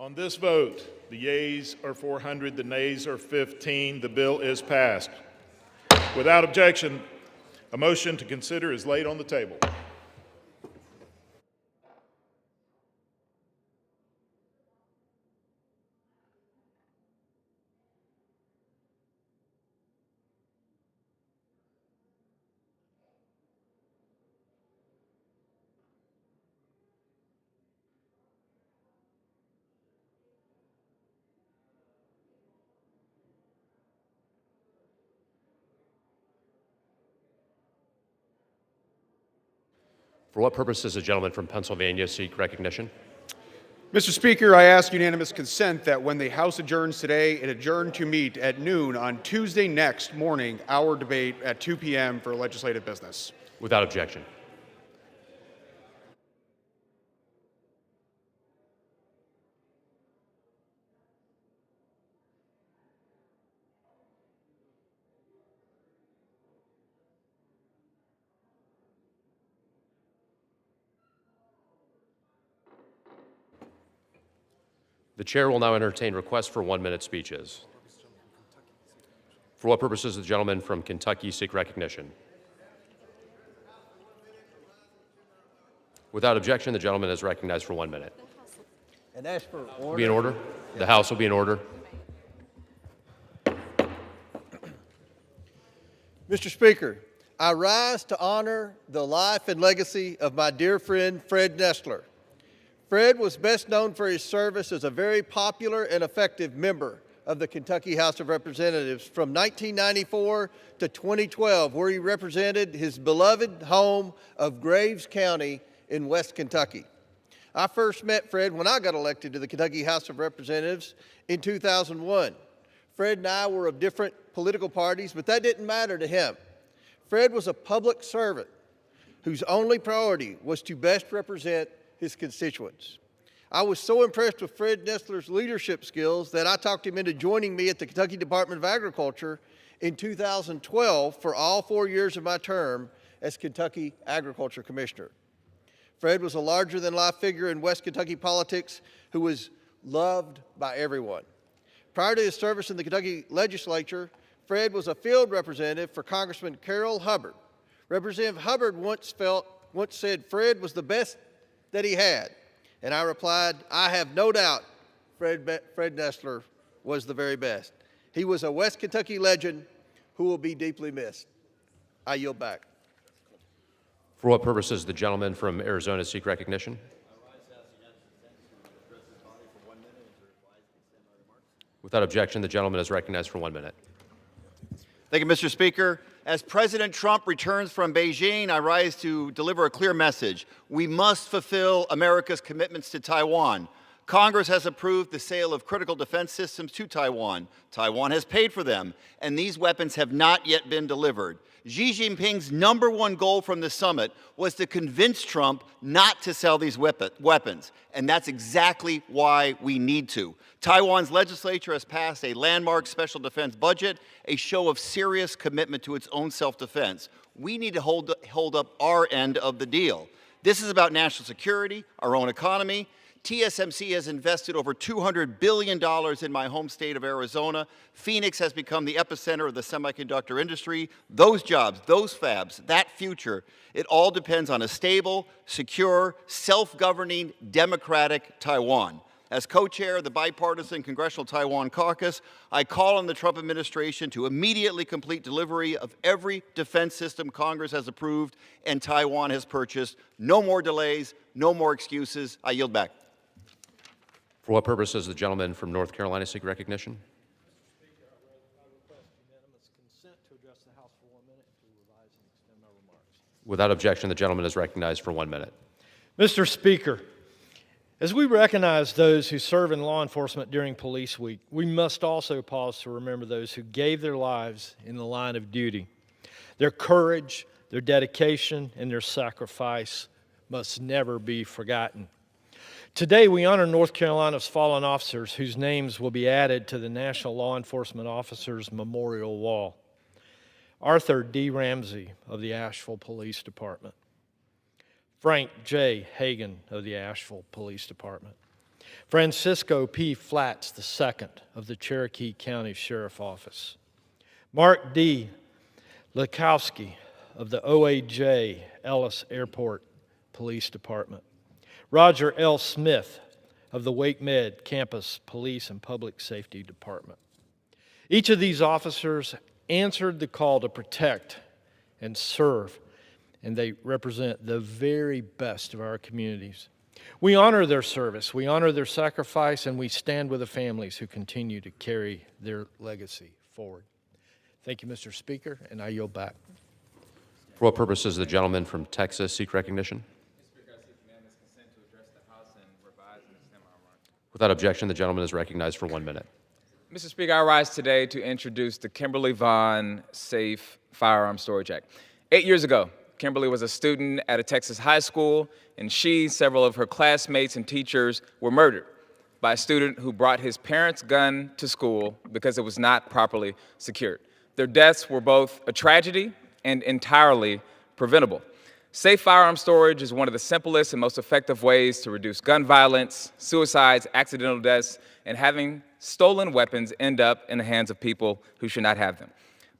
On this vote, the yeas are 400, the nays are 15. The bill is passed. Without objection, a motion to consider is laid on the table. For what purpose does the gentleman from Pennsylvania seek recognition? Mr. Speaker, I ask unanimous consent that when the House adjourns today, it adjourn to meet at noon on Tuesday next morning, our debate at 2 p.m. for legislative business. Without objection. The chair will now entertain requests for 1-minute speeches. For what purpose does the gentleman from Kentucky seek recognition? Without objection, the gentleman is recognized for 1 minute. And as for order. Be in order. The House will be in order. Mr. Speaker, I rise to honor the life and legacy of my dear friend, Fred Nestler. Fred was best known for his service as a very popular and effective member of the Kentucky House of Representatives from 1994 to 2012, where he represented his beloved home of Graves County in West Kentucky. I first met Fred when I got elected to the Kentucky House of Representatives in 2001. Fred and I were of different political parties, but that didn't matter to him. Fred was a public servant whose only priority was to best represent his constituents. I was so impressed with Fred Nestler's leadership skills that I talked him into joining me at the Kentucky Department of Agriculture in 2012 for all 4 years of my term as Kentucky Agriculture Commissioner. Fred was a larger-than-life figure in West Kentucky politics who was loved by everyone. Prior to his service in the Kentucky legislature, Fred was a field representative for Congressman Carroll Hubbard. Representative Hubbard once said Fred was the best that he had, and I replied, I have no doubt Fred Nestler was the very best. He was a West Kentucky legend who will be deeply missed. I yield back. For what purpose does the gentleman from Arizona seek recognition? Without objection, the gentleman is recognized for 1 minute. Thank you, Mr. Speaker. As President Trump returns from Beijing, I rise to deliver a clear message. We must fulfill America's commitments to Taiwan. Congress has approved the sale of critical defense systems to Taiwan. Taiwan has paid for them, and these weapons have not yet been delivered. Xi Jinping's #1 goal from the summit was to convince Trump not to sell these weapons, and that's exactly why we need to. Taiwan's legislature has passed a landmark special defense budget, a show of serious commitment to its own self-defense. We need to hold up our end of the deal. This is about national security, our own economy. TSMC has invested over $200 billion in my home state of Arizona. Phoenix has become the epicenter of the semiconductor industry. Those jobs, those fabs, that future, it all depends on a stable, secure, self-governing, democratic Taiwan. As co-chair of the bipartisan Congressional Taiwan Caucus, I call on the Trump administration to immediately complete delivery of every defense system Congress has approved and Taiwan has purchased. No more delays, no more excuses. I yield back. For what purpose does the gentleman from North Carolina seek recognition? Without objection, the gentleman is recognized for 1 minute. Mr. Speaker, as we recognize those who serve in law enforcement during Police Week, we must also pause to remember those who gave their lives in the line of duty. Their courage, their dedication, and their sacrifice must never be forgotten. Today, we honor North Carolina's fallen officers whose names will be added to the National Law Enforcement Officers Memorial Wall. Arthur D. Ramsey of the Asheville Police Department. Frank J. Hagan of the Asheville Police Department. Francisco P. Flatts II of the Cherokee County Sheriff Office, Mark D. Lakowski of the OAJ Ellis Airport Police Department, Roger L. Smith of the Wake Med Campus Police and Public Safety Department. Each of these officers answered the call to protect and serve, and they represent the very best of our communities. We honor their service, we honor their sacrifice, and we stand with the families who continue to carry their legacy forward. Thank you, Mr. Speaker, and I yield back. For what purpose does the gentleman from Texas seek recognition? Without objection, the gentleman is recognized for 1 minute. Mr. Speaker, I rise today to introduce the Kimberly Vaughn Safe Firearm Storage Act. 8 years ago, Kimberly was a student at a Texas high school, and she, several of her classmates and teachers were murdered by a student who brought his parents' gun to school because it was not properly secured. Their deaths were both a tragedy and entirely preventable. Safe firearm storage is one of the simplest and most effective ways to reduce gun violence, suicides, accidental deaths, and having stolen weapons end up in the hands of people who should not have them.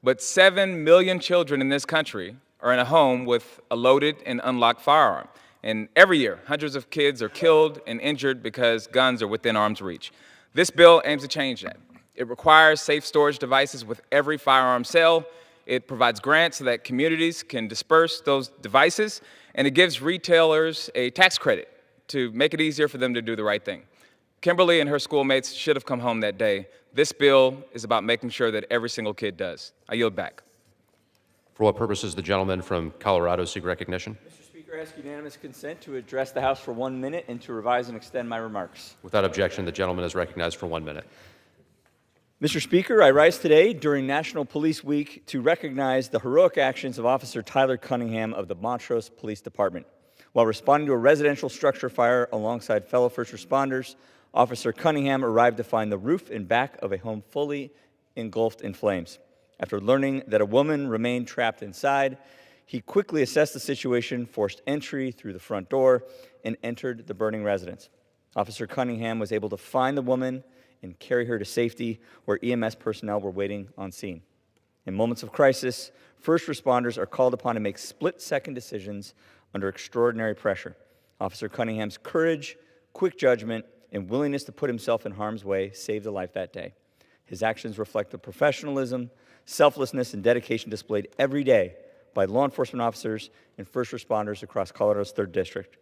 But 7 million children in this country are in a home with a loaded and unlocked firearm. And every year, hundreds of kids are killed and injured because guns are within arm's reach. This bill aims to change that. It requires safe storage devices with every firearm sale. It provides grants so that communities can disperse those devices, and it gives retailers a tax credit to make it easier for them to do the right thing. Kimberly and her schoolmates should have come home that day. This bill is about making sure that every single kid does. I yield back. For what purpose does the gentleman from Colorado seek recognition? Mr. Speaker, I ask unanimous consent to address the House for 1 minute and to revise and extend my remarks. Without objection, the gentleman is recognized for 1 minute. Mr. Speaker, I rise today during National Police Week to recognize the heroic actions of Officer Tyler Cunningham of the Montrose Police Department. While responding to a residential structure fire alongside fellow first responders, Officer Cunningham arrived to find the roof and back of a home fully engulfed in flames. After learning that a woman remained trapped inside, he quickly assessed the situation, forced entry through the front door, and entered the burning residence. Officer Cunningham was able to find the woman and carry her to safety where EMS personnel were waiting on scene. In moments of crisis, first responders are called upon to make split-second decisions under extraordinary pressure. Officer Cunningham's courage, quick judgment, and willingness to put himself in harm's way saved a life that day. His actions reflect the professionalism, selflessness, and dedication displayed every day by law enforcement officers and first responders across Colorado's 3rd District.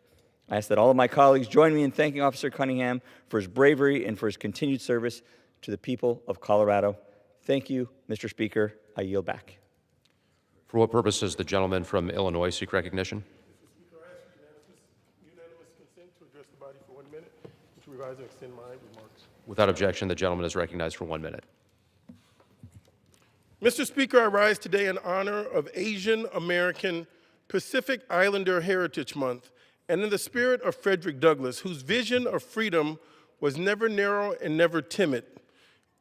I ask that all of my colleagues join me in thanking Officer Cunningham for his bravery and for his continued service to the people of Colorado. Thank you, Mr. Speaker. I yield back. For what purpose does the gentleman from Illinois seek recognition? Mr. Speaker, I ask unanimous consent to address the body for 1 minute and to revise and extend my remarks. Without objection, the gentleman is recognized for 1 minute. Mr. Speaker, I rise today in honor of Asian American Pacific Islander Heritage Month and in the spirit of Frederick Douglass, whose vision of freedom was never narrow and never timid.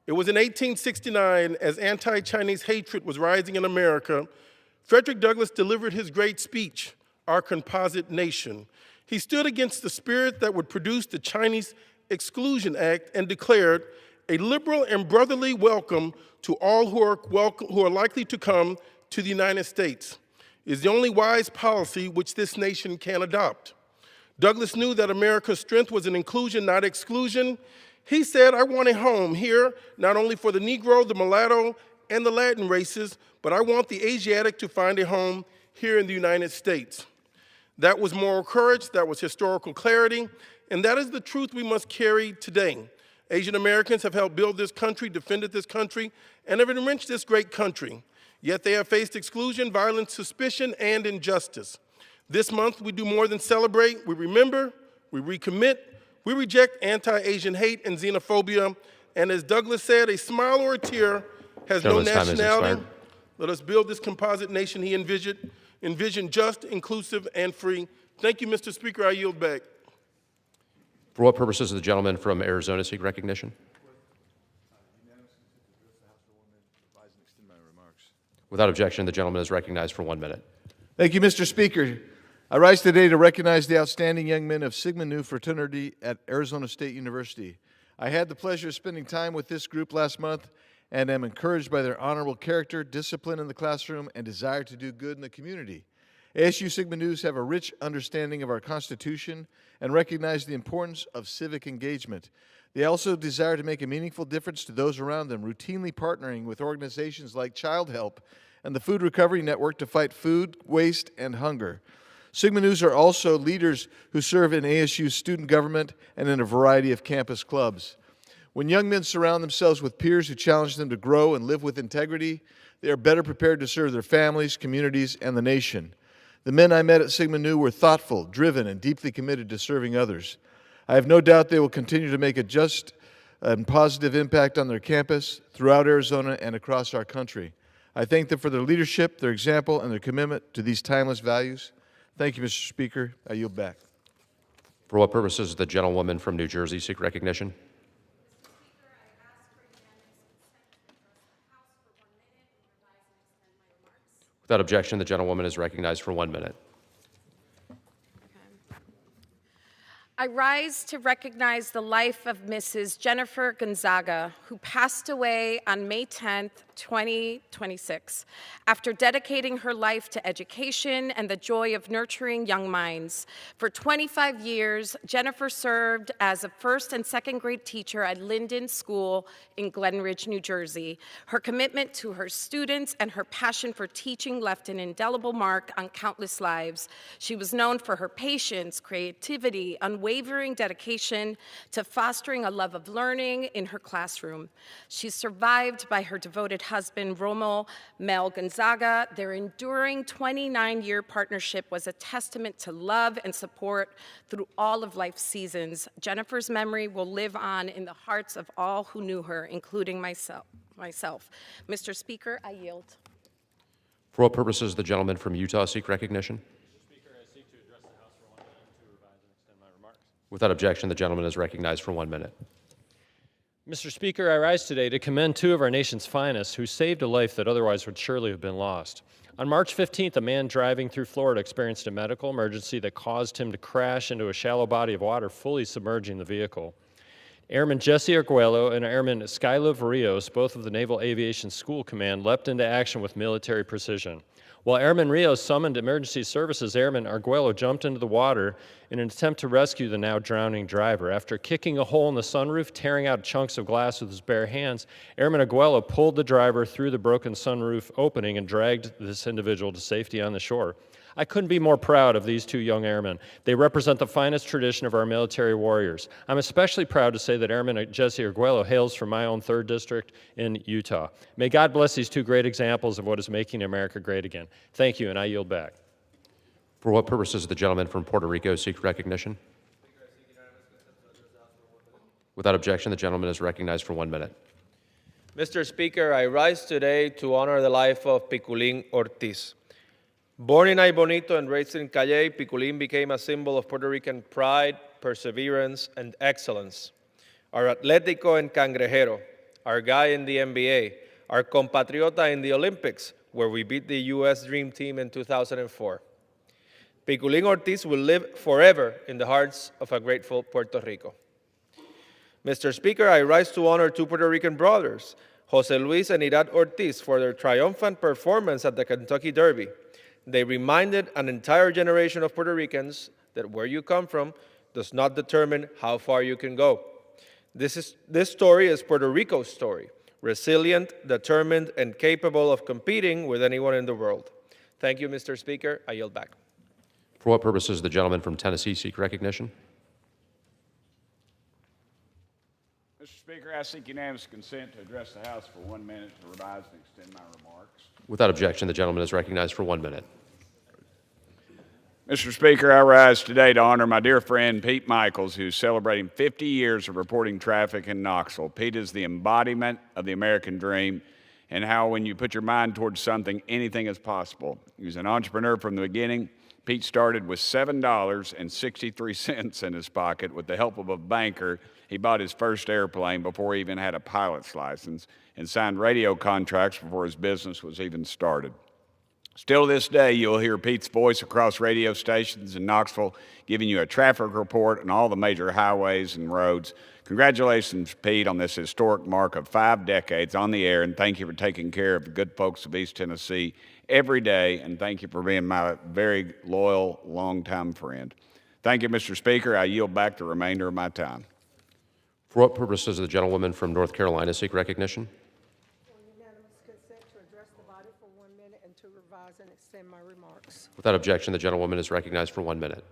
It was in 1869, as anti-Chinese hatred was rising in America, Frederick Douglass delivered his great speech, Our Composite Nation. He stood against the spirit that would produce the Chinese Exclusion Act and declared a liberal and brotherly welcome to all who are likely to come to the United States. Is the only wise policy which this nation can adopt. Douglass knew that America's strength was in inclusion, not exclusion. He said, I want a home here, not only for the Negro, the mulatto, and the Latin races, but I want the Asiatic to find a home here in the United States. That was moral courage, that was historical clarity, and that is the truth we must carry today. Asian Americans have helped build this country, defended this country, and have enriched this great country. Yet they have faced exclusion, violence, suspicion, and injustice. This month, we do more than celebrate. We remember, we recommit, we reject anti-Asian hate and xenophobia. And as Douglass said, a smile or a tear has no nationality. Let us build this composite nation he envisioned just, inclusive, and free. Thank you, Mr. Speaker. I yield back. For what purposes does the gentleman from Arizona seek recognition? Without objection, the gentleman is recognized for 1 minute. Thank you, Mr. Speaker. I rise today to recognize the outstanding young men of Sigma Nu fraternity at Arizona State University. I had the pleasure of spending time with this group last month and am encouraged by their honorable character, discipline in the classroom, and desire to do good in the community. ASU Sigma Nus have a rich understanding of our Constitution and recognize the importance of civic engagement. They also desire to make a meaningful difference to those around them, routinely partnering with organizations like Child Help and the Food Recovery Network to fight food waste and hunger. Sigma Nus are also leaders who serve in ASU's student government and in a variety of campus clubs. When young men surround themselves with peers who challenge them to grow and live with integrity, they are better prepared to serve their families, communities, and the nation. The men I met at Sigma Nu were thoughtful, driven, and deeply committed to serving others. I have no doubt they will continue to make a just and positive impact on their campus, throughout Arizona, and across our country. I thank them for their leadership, their example, and their commitment to these timeless values. Thank you, Mr. Speaker. I yield back. For what purposes does the gentlewoman from New Jersey seek recognition? Without objection, the gentlewoman is recognized for 1 minute. I rise to recognize the life of Mrs. Jennifer Gonzaga, who passed away on May 10th, 2026, after dedicating her life to education and the joy of nurturing young minds. For 25 years, Jennifer served as a first and second grade teacher at Linden School in Glen Ridge, New Jersey. Her commitment to her students and her passion for teaching left an indelible mark on countless lives. She was known for her patience, creativity, unwavering dedication to fostering a love of learning in her classroom. She's survived by her devoted husband, Romo Mel Gonzaga. Their enduring 29-year partnership was a testament to love and support through all of life's seasons. Jennifer's memory will live on in the hearts of all who knew her, including myself. Mr. Speaker, I yield. For what purposes does the gentleman from Utah seek recognition? Without objection, the gentleman is recognized for 1 minute. Mr. Speaker, I rise today to commend two of our nation's finest who saved a life that otherwise would surely have been lost. On March 15th, a man driving through Florida experienced a medical emergency that caused him to crash into a shallow body of water, fully submerging the vehicle. Airman Jesse Arguello and Airman Skylo Rios, both of the Naval Aviation School Command, leapt into action with military precision. While Airman Rios summoned emergency services, Airman Arguello jumped into the water in an attempt to rescue the now drowning driver. After kicking a hole in the sunroof, tearing out chunks of glass with his bare hands, Airman Arguello pulled the driver through the broken sunroof opening and dragged this individual to safety on the shore. I couldn't be more proud of these two young airmen. They represent the finest tradition of our military warriors. I'm especially proud to say that Airman Jesse Arguello hails from my own 3rd District in Utah. May God bless these two great examples of what is making America great again. Thank you, and I yield back. For what purposes does the gentleman from Puerto Rico seek recognition? Without objection, the gentleman is recognized for 1 minute. Mr. Speaker, I rise today to honor the life of Piculín Ortiz. Born in Ay Bonito and raised in Calley, Piculín became a symbol of Puerto Rican pride, perseverance, and excellence. Our Atlético and Cangrejero, our guy in the NBA, our compatriota in the Olympics, where we beat the U.S. Dream Team in 2004. Piculín Ortiz will live forever in the hearts of a grateful Puerto Rico. Mr. Speaker, I rise to honor two Puerto Rican brothers, Jose Luis and Irad Ortiz, for their triumphant performance at the Kentucky Derby. They reminded an entire generation of Puerto Ricans that where you come from does not determine how far you can go. This story is Puerto Rico's story, resilient, determined, and capable of competing with anyone in the world. Thank you, Mr. Speaker. I yield back. For what purposes does the gentleman from Tennessee seek recognition? Mr. Speaker, I seek unanimous consent to address the House for 1 minute to revise and extend my remarks. Without objection, the gentleman is recognized for 1 minute. Mr. Speaker, I rise today to honor my dear friend Pete Michaels, who's celebrating 50 years of reporting traffic in Knoxville. Pete is the embodiment of the American dream and how when you put your mind towards something, anything is possible. He was an entrepreneur from the beginning. Pete started with $7.63 in his pocket. With the help of a banker, he bought his first airplane before he even had a pilot's license and signed radio contracts before his business was even started. Still to this day, you'll hear Pete's voice across radio stations in Knoxville giving you a traffic report on all the major highways and roads. Congratulations, Pete, on this historic mark of 5 decades on the air, and thank you for taking care of the good folks of East Tennessee every day, and thank you for being my very loyal, longtime friend. Thank you, Mr. Speaker. I yield back the remainder of my time. For what purpose does the gentlewoman from North Carolina seek recognition? And extend my remarks. Without objection, the gentlewoman is recognized for 1 minute.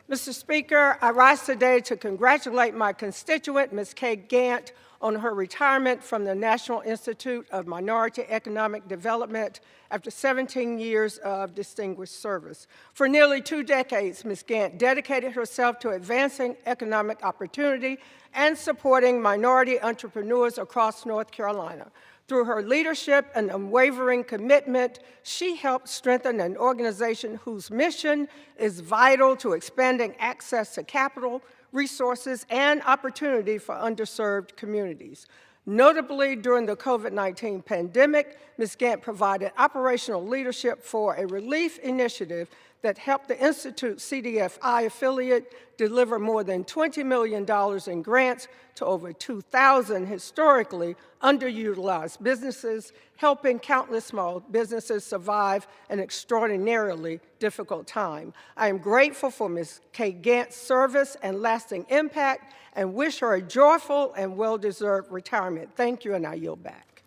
Mr. Speaker, I rise today to congratulate my constituent, Ms. Kay Gant, on her retirement from the National Institute of Minority Economic Development after 17 years of distinguished service. For nearly 2 decades, Ms. Gant dedicated herself to advancing economic opportunity and supporting minority entrepreneurs across North Carolina. Through her leadership and unwavering commitment, she helped strengthen an organization whose mission is vital to expanding access to capital, resources, and opportunity for underserved communities. Notably, during the COVID-19 pandemic, Ms. Gant provided operational leadership for a relief initiative that helped the Institute's CDFI affiliate deliver more than $20 million in grants to over 2,000 historically underutilized businesses, helping countless small businesses survive an extraordinarily difficult time. I am grateful for Ms. Kay Gant's service and lasting impact and wish her a joyful and well-deserved retirement. Thank you, and I yield back.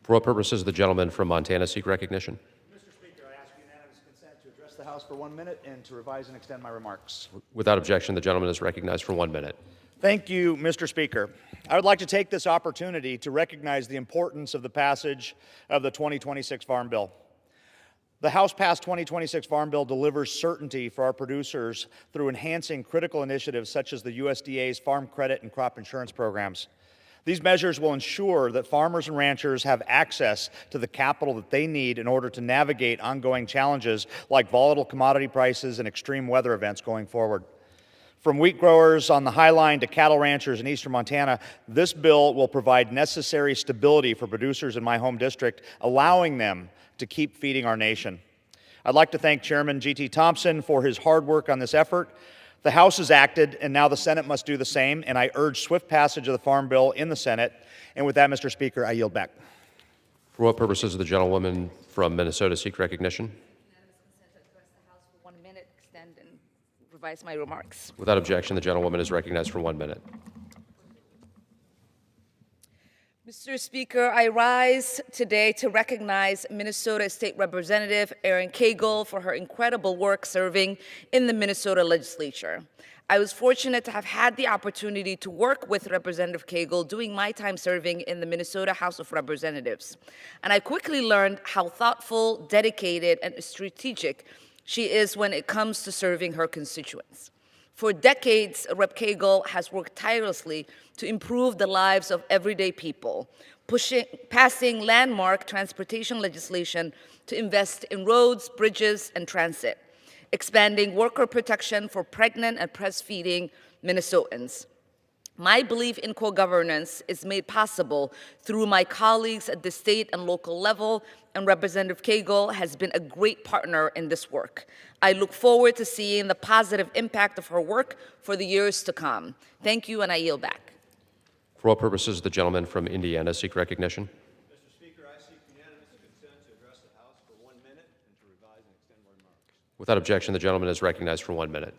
For what purpose does the gentleman from Montana seek recognition? The House for 1 minute and to revise and extend my remarks. Without objection, the gentleman is recognized for 1 minute. Thank you, Mr. Speaker. I would like to take this opportunity to recognize the importance of the passage of the 2026 Farm Bill. The House-passed 2026 Farm Bill delivers certainty for our producers through enhancing critical initiatives such as the USDA's Farm Credit and Crop Insurance programs. These measures will ensure that farmers and ranchers have access to the capital that they need in order to navigate ongoing challenges like volatile commodity prices and extreme weather events going forward. From wheat growers on the High Line to cattle ranchers in eastern Montana, this bill will provide necessary stability for producers in my home district, allowing them to keep feeding our nation. I'd like to thank Chairman G.T. Thompson for his hard work on this effort. The House has acted, and now the Senate must do the same, and I urge swift passage of the Farm Bill in the Senate. And with that, Mr. Speaker, I yield back. For what purposes does the gentlewoman from Minnesota seek recognition? The House for 1 minute, extend and revise my remarks. Without objection, the gentlewoman is recognized for 1 minute. Mr. Speaker, I rise today to recognize Minnesota State Representative Erin Cagle for her incredible work serving in the Minnesota legislature. I was fortunate to have had the opportunity to work with Representative Cagle during my time serving in the Minnesota House of Representatives. And I quickly learned how thoughtful, dedicated, and strategic she is when it comes to serving her constituents. For decades, Rep. Cagle has worked tirelessly to improve the lives of everyday people, passing landmark transportation legislation to invest in roads, bridges, and transit, expanding worker protection for pregnant and breastfeeding Minnesotans. My belief in co-governance is made possible through my colleagues at the state and local level, and Representative Cagle has been a great partner in this work. I look forward to seeing the positive impact of her work for the years to come. Thank you, and I yield back. For what purposes does the gentleman from Indiana seek recognition? Mr. Speaker, I seek unanimous consent to address the House for 1 minute and to revise and extend my remarks. Without objection, the gentleman is recognized for 1 minute.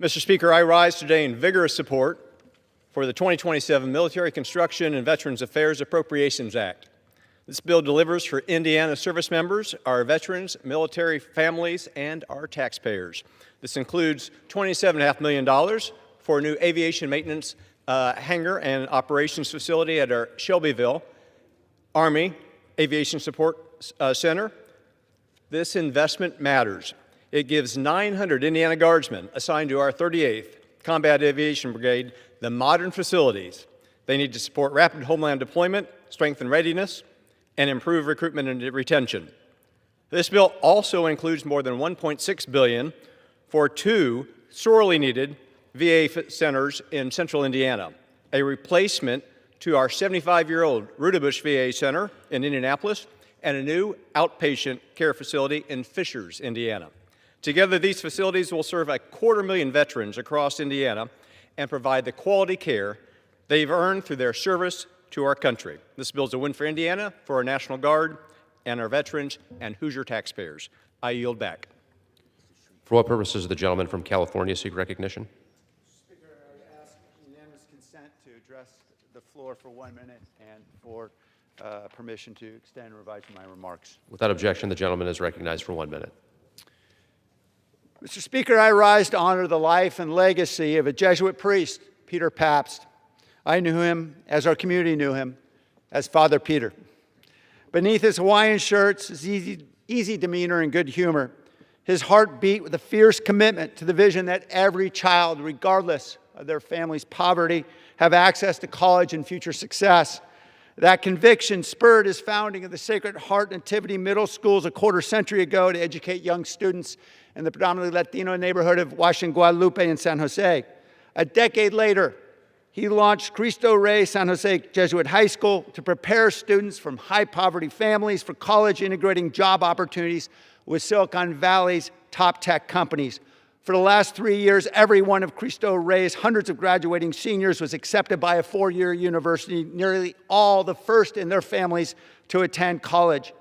Mr. Speaker, I rise today in vigorous support for the 2027 Military Construction and Veterans Affairs Appropriations Act. This bill delivers for Indiana service members, our veterans, military families, and our taxpayers. This includes $27.5 million for a new aviation maintenance hangar and operations facility at our Shelbyville Army Aviation Support Center. This investment matters. It gives 900 Indiana Guardsmen assigned to our 38th Combat Aviation Brigade the modern facilities they need to support rapid homeland deployment, strengthen readiness, and improve recruitment and retention. This bill also includes more than $1.6 billion for 2 sorely needed VA centers in central Indiana, a replacement to our 75-year-old Rudabush VA Center in Indianapolis and a new outpatient care facility in Fishers, Indiana. Together, these facilities will serve 250,000 veterans across Indiana and provide the quality care they've earned through their service to our country. This bill is a win for Indiana, for our National Guard, and our veterans, and Hoosier taxpayers. I yield back. For what purposes does the gentleman from California seek recognition? Speaker, I ask unanimous consent to address the floor for 1 minute and for permission to extend and revise my remarks. Without objection, the gentleman is recognized for 1 minute. Mr. Speaker, I rise to honor the life and legacy of a Jesuit priest, Peter Pabst. I knew him, as our community knew him, as Father Peter. Beneath his Hawaiian shirts, his easy demeanor and good humor, his heart beat with a fierce commitment to the vision that every child, regardless of their family's poverty, have access to college and future success. That conviction spurred his founding of the Sacred Heart Nativity Middle Schools a quarter century ago to educate young students in the predominantly Latino neighborhood of Washington, Guadalupe, and San Jose. A decade later, he launched Cristo Rey San Jose Jesuit High School to prepare students from high-poverty families for college, integrating job opportunities with Silicon Valley's top tech companies. For the last 3 years, every one of Cristo Rey's hundreds of graduating seniors was accepted by a four-year university, nearly all the first in their families to attend college.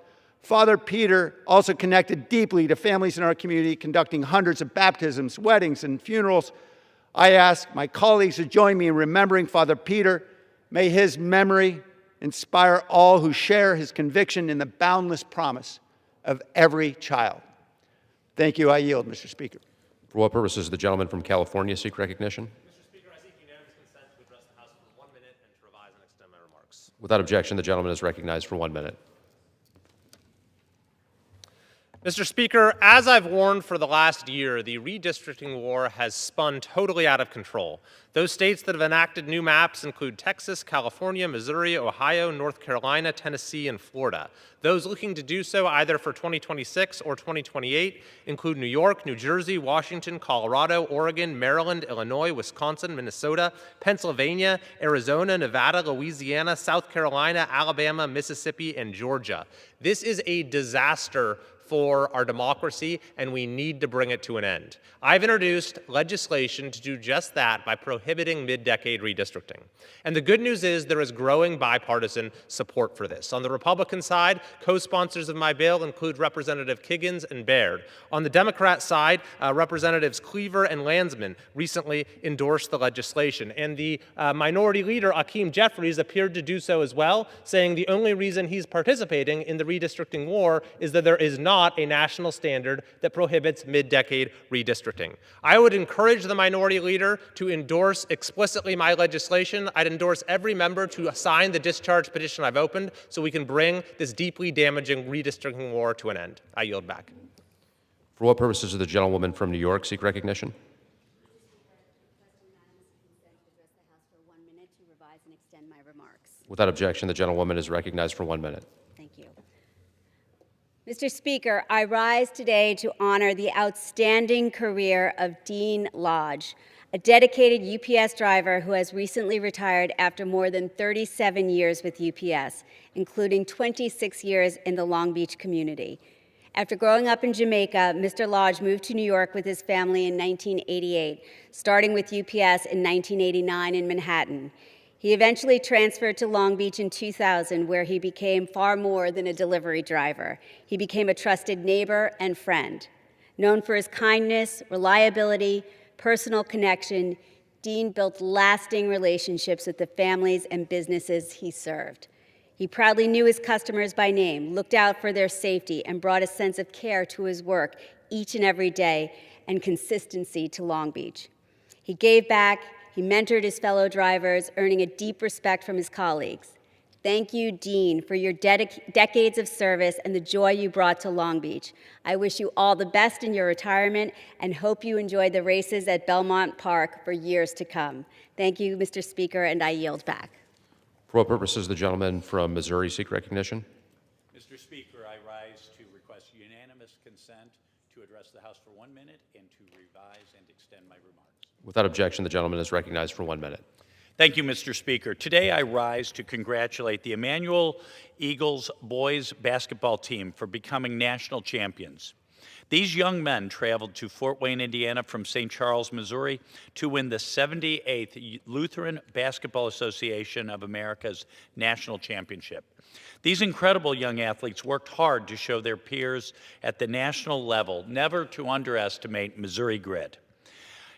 Father Peter also connected deeply to families in our community, conducting hundreds of baptisms, weddings, and funerals. I ask my colleagues to join me in remembering Father Peter. May his memory inspire all who share his conviction in the boundless promise of every child. Thank you. I yield, Mr. Speaker. For what purposes does the gentleman from California seek recognition? Mr. Speaker, I seek unanimous consent to address the House for 1 minute and to revise and extend my remarks. Without objection, the gentleman is recognized for 1 minute. Mr. Speaker, as I've warned for the last year, the redistricting war has spun totally out of control. Those states that have enacted new maps include Texas, California, Missouri, Ohio, North Carolina, Tennessee, and Florida. Those looking to do so either for 2026 or 2028 include New York, New Jersey, Washington, Colorado, Oregon, Maryland, Illinois, Wisconsin, Minnesota, Pennsylvania, Arizona, Nevada, Louisiana, South Carolina, Alabama, Mississippi, and Georgia. This is a disaster for our democracy, and we need to bring it to an end. I've introduced legislation to do just that by prohibiting mid-decade redistricting. And the good news is there is growing bipartisan support for this. On the Republican side, co-sponsors of my bill include Representative Kiggins and Baird. On the Democrat side, Representatives Cleaver and Landsman recently endorsed the legislation. And the Minority Leader, Hakeem Jeffries, appeared to do so as well, saying the only reason he's participating in the redistricting war is that there is not a national standard that prohibits mid-decade redistricting. I would encourage the Minority Leader to endorse explicitly my legislation. I'd endorse every member to sign the discharge petition I've opened so we can bring this deeply damaging redistricting war to an end. I yield back. For what purposes does the gentlewoman from New York seek recognition? Without objection, the gentlewoman is recognized for 1 minute. Thank you. Mr. Speaker, I rise today to honor the outstanding career of Dean Lodge, a dedicated UPS driver who has recently retired after more than 37 years with UPS, including 26 years in the Long Beach community. After growing up in Jamaica, Mr. Lodge moved to New York with his family in 1988, starting with UPS in 1989 in Manhattan. He eventually transferred to Long Beach in 2000, where he became far more than a delivery driver. He became a trusted neighbor and friend. Known for his kindness, reliability, personal connection, Dean built lasting relationships with the families and businesses he served. He proudly knew his customers by name, looked out for their safety, and brought a sense of care to his work each and every day and consistency to Long Beach. He gave back. He mentored his fellow drivers, earning a deep respect from his colleagues. Thank you, Dean, for your decades of service and the joy you brought to Long Beach. I wish you all the best in your retirement and hope you enjoy the races at Belmont Park for years to come. Thank you, Mr. Speaker, and I yield back. For what purposes does the gentleman from Missouri seek recognition? Mr. Speaker, I rise to request unanimous consent to address the House for 1 minute and to revise and extend my remarks. Without objection, the gentleman is recognized for 1 minute. Thank you, Mr. Speaker. Today I rise to congratulate the Emmanuel Eagles boys basketball team for becoming national champions. These young men traveled to Fort Wayne, Indiana from St. Charles, Missouri to win the 78th Lutheran Basketball Association of America's national championship. These incredible young athletes worked hard to show their peers at the national level never to underestimate Missouri grit.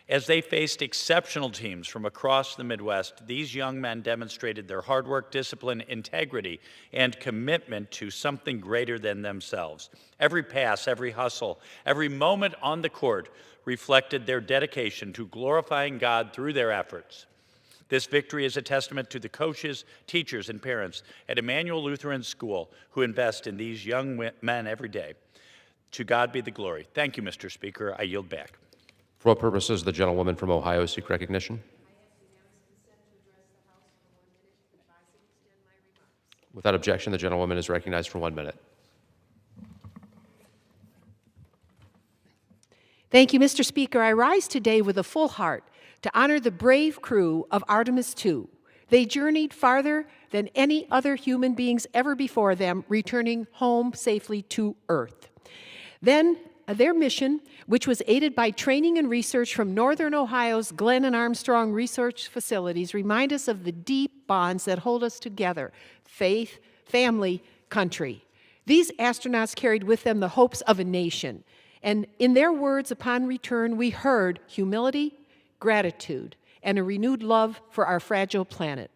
As they faced exceptional teams from across the Midwest, these young men demonstrated their hard work, discipline, integrity, and commitment to something greater than themselves. Every pass, every hustle, every moment on the court reflected their dedication to glorifying God through their efforts. This victory is a testament to the coaches, teachers, and parents at Emmanuel Lutheran School who invest in these young men every day. To God be the glory. Thank you, Mr. Speaker. I yield back. For what purposes the gentlewoman from Ohio seek recognition? Without objection, the gentlewoman is recognized for 1 minute. Thank you, Mr. Speaker. I rise today with a full heart to honor the brave crew of Artemis II. They journeyed farther than any other human beings ever before them, returning home safely to Earth. Then, their mission, which was aided by training and research from Northern Ohio's Glenn and Armstrong research facilities, remind us of the deep bonds that hold us together: faith, family, country. These astronauts carried with them the hopes of a nation. And in their words upon return, we heard humility, gratitude, and a renewed love for our fragile planet.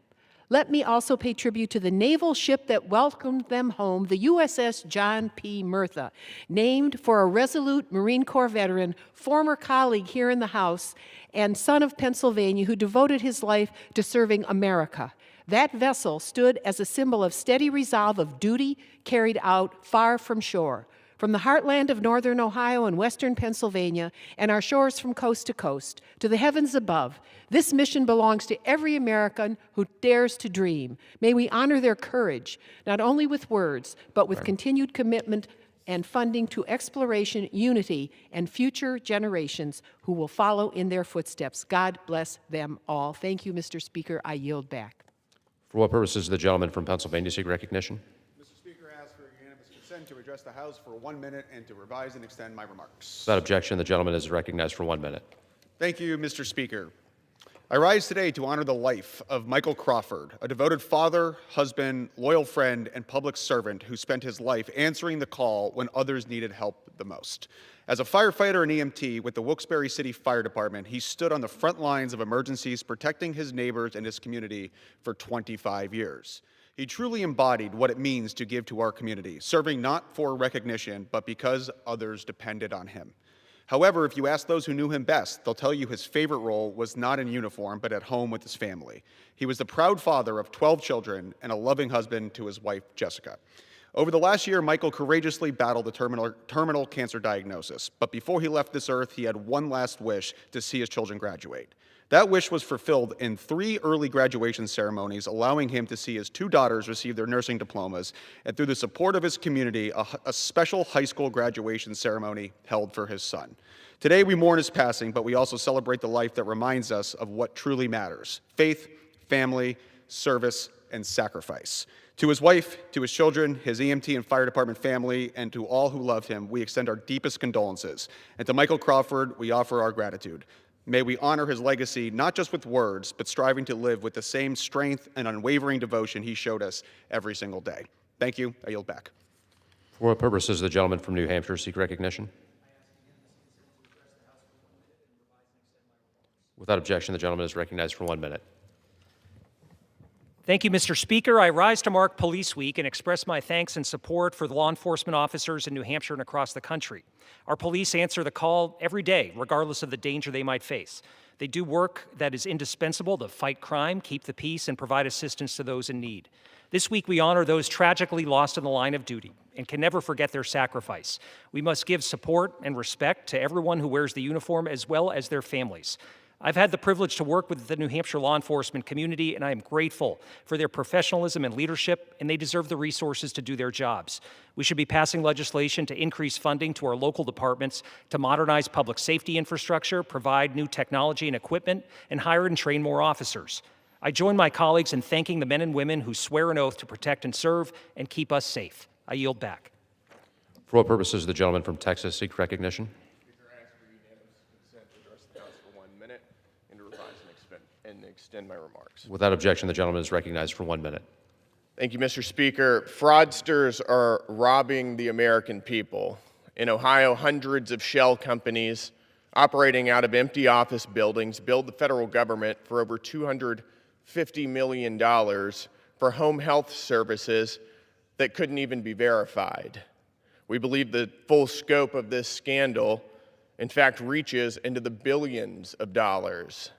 Let me also pay tribute to the naval ship that welcomed them home, the USS John P. Murtha, named for a resolute Marine Corps veteran, former colleague here in the House, and son of Pennsylvania, who devoted his life to serving America. That vessel stood as a symbol of steady resolve of duty carried out far from shore. From the heartland of northern Ohio and western Pennsylvania, and our shores from coast to coast, to the heavens above, this mission belongs to every American who dares to dream. May we honor their courage, not only with words, but with continued commitment and funding to exploration, unity, and future generations who will follow in their footsteps. God bless them all. Thank you, Mr. Speaker. I yield back. For what purposes the gentleman from Pennsylvania seek recognition? To address the House for 1 minute and to revise and extend my remarks. Without objection, the gentleman is recognized for 1 minute. Thank you, Mr. Speaker. I rise today to honor the life of Michael Crawford, a devoted father, husband, loyal friend, and public servant who spent his life answering the call when others needed help the most. As a firefighter and EMT with the Wilkes-Barre City Fire Department, he stood on the front lines of emergencies, protecting his neighbors and his community for 25 years. He truly embodied what it means to give to our community, serving not for recognition, but because others depended on him. However, if you ask those who knew him best, they'll tell you his favorite role was not in uniform, but at home with his family. He was the proud father of 12 children and a loving husband to his wife, Jessica. Over the last year, Michael courageously battled a terminal cancer diagnosis, but before he left this earth, he had one last wish: to see his children graduate. That wish was fulfilled in 3 early graduation ceremonies, allowing him to see his 2 daughters receive their nursing diplomas, and through the support of his community, a special high school graduation ceremony held for his son. Today we mourn his passing, but we also celebrate the life that reminds us of what truly matters: faith, family, service, and sacrifice. To his wife, to his children, his EMT and fire department family, and to all who loved him, we extend our deepest condolences. And to Michael Crawford, we offer our gratitude. May we honor his legacy, not just with words, but striving to live with the same strength and unwavering devotion he showed us every single day. Thank you. I yield back. For what purposes the gentleman from New Hampshire seek recognition? Without objection, the gentleman is recognized for 1 minute. Thank you, Mr. Speaker. I rise to mark Police Week and express my thanks and support for the law enforcement officers in New Hampshire and across the country. Our police answer the call every day, regardless of the danger they might face. They do work that is indispensable to fight crime, keep the peace, and provide assistance to those in need. This week, we honor those tragically lost in the line of duty and can never forget their sacrifice. We must give support and respect to everyone who wears the uniform, as well as their families. I've had the privilege to work with the New Hampshire law enforcement community, and I am grateful for their professionalism and leadership, and they deserve the resources to do their jobs. We should be passing legislation to increase funding to our local departments, to modernize public safety infrastructure, provide new technology and equipment, and hire and train more officers. I join my colleagues in thanking the men and women who swear an oath to protect and serve and keep us safe. I yield back. For what purposes the gentleman from Texas seek recognition? And extend my remarks. Without objection, the gentleman is recognized for 1 minute. Thank you, Mr. Speaker. Fraudsters are robbing the American people. In Ohio, hundreds of shell companies operating out of empty office buildings billed the federal government for over $250 million for home health services that couldn't even be verified. We believe the full scope of this scandal, in fact, reaches into the billions of dollars.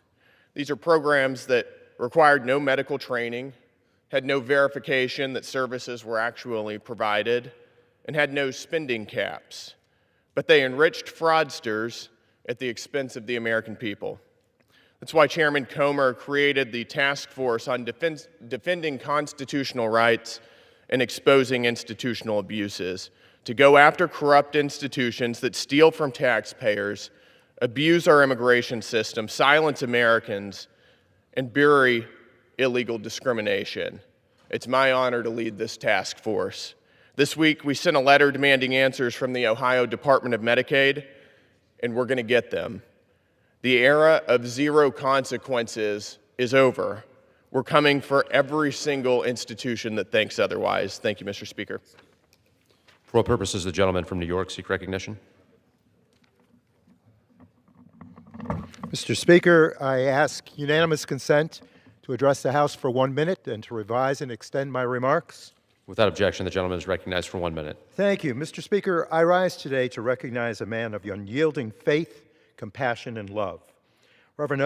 These are programs that required no medical training, had no verification that services were actually provided, and had no spending caps. But they enriched fraudsters at the expense of the American people. That's why Chairman Comer created the Task Force on Defending Constitutional Rights and Exposing Institutional Abuses, to go after corrupt institutions that steal from taxpayers, abuse our immigration system, silence Americans, and bury illegal discrimination. It's my honor to lead this task force. This week, we sent a letter demanding answers from the Ohio Department of Medicaid, and we're going to get them. The era of zero consequences is over. We're coming for every single institution that thinks otherwise. Thank you, Mr. Speaker. For what purposes the gentleman from New York seek recognition? Mr. Speaker, I ask unanimous consent to address the House for 1 minute and to revise and extend my remarks. Without objection, the gentleman is recognized for 1 minute. Thank you. Mr. Speaker, I rise today to recognize a man of unyielding faith, compassion, and love. Reverend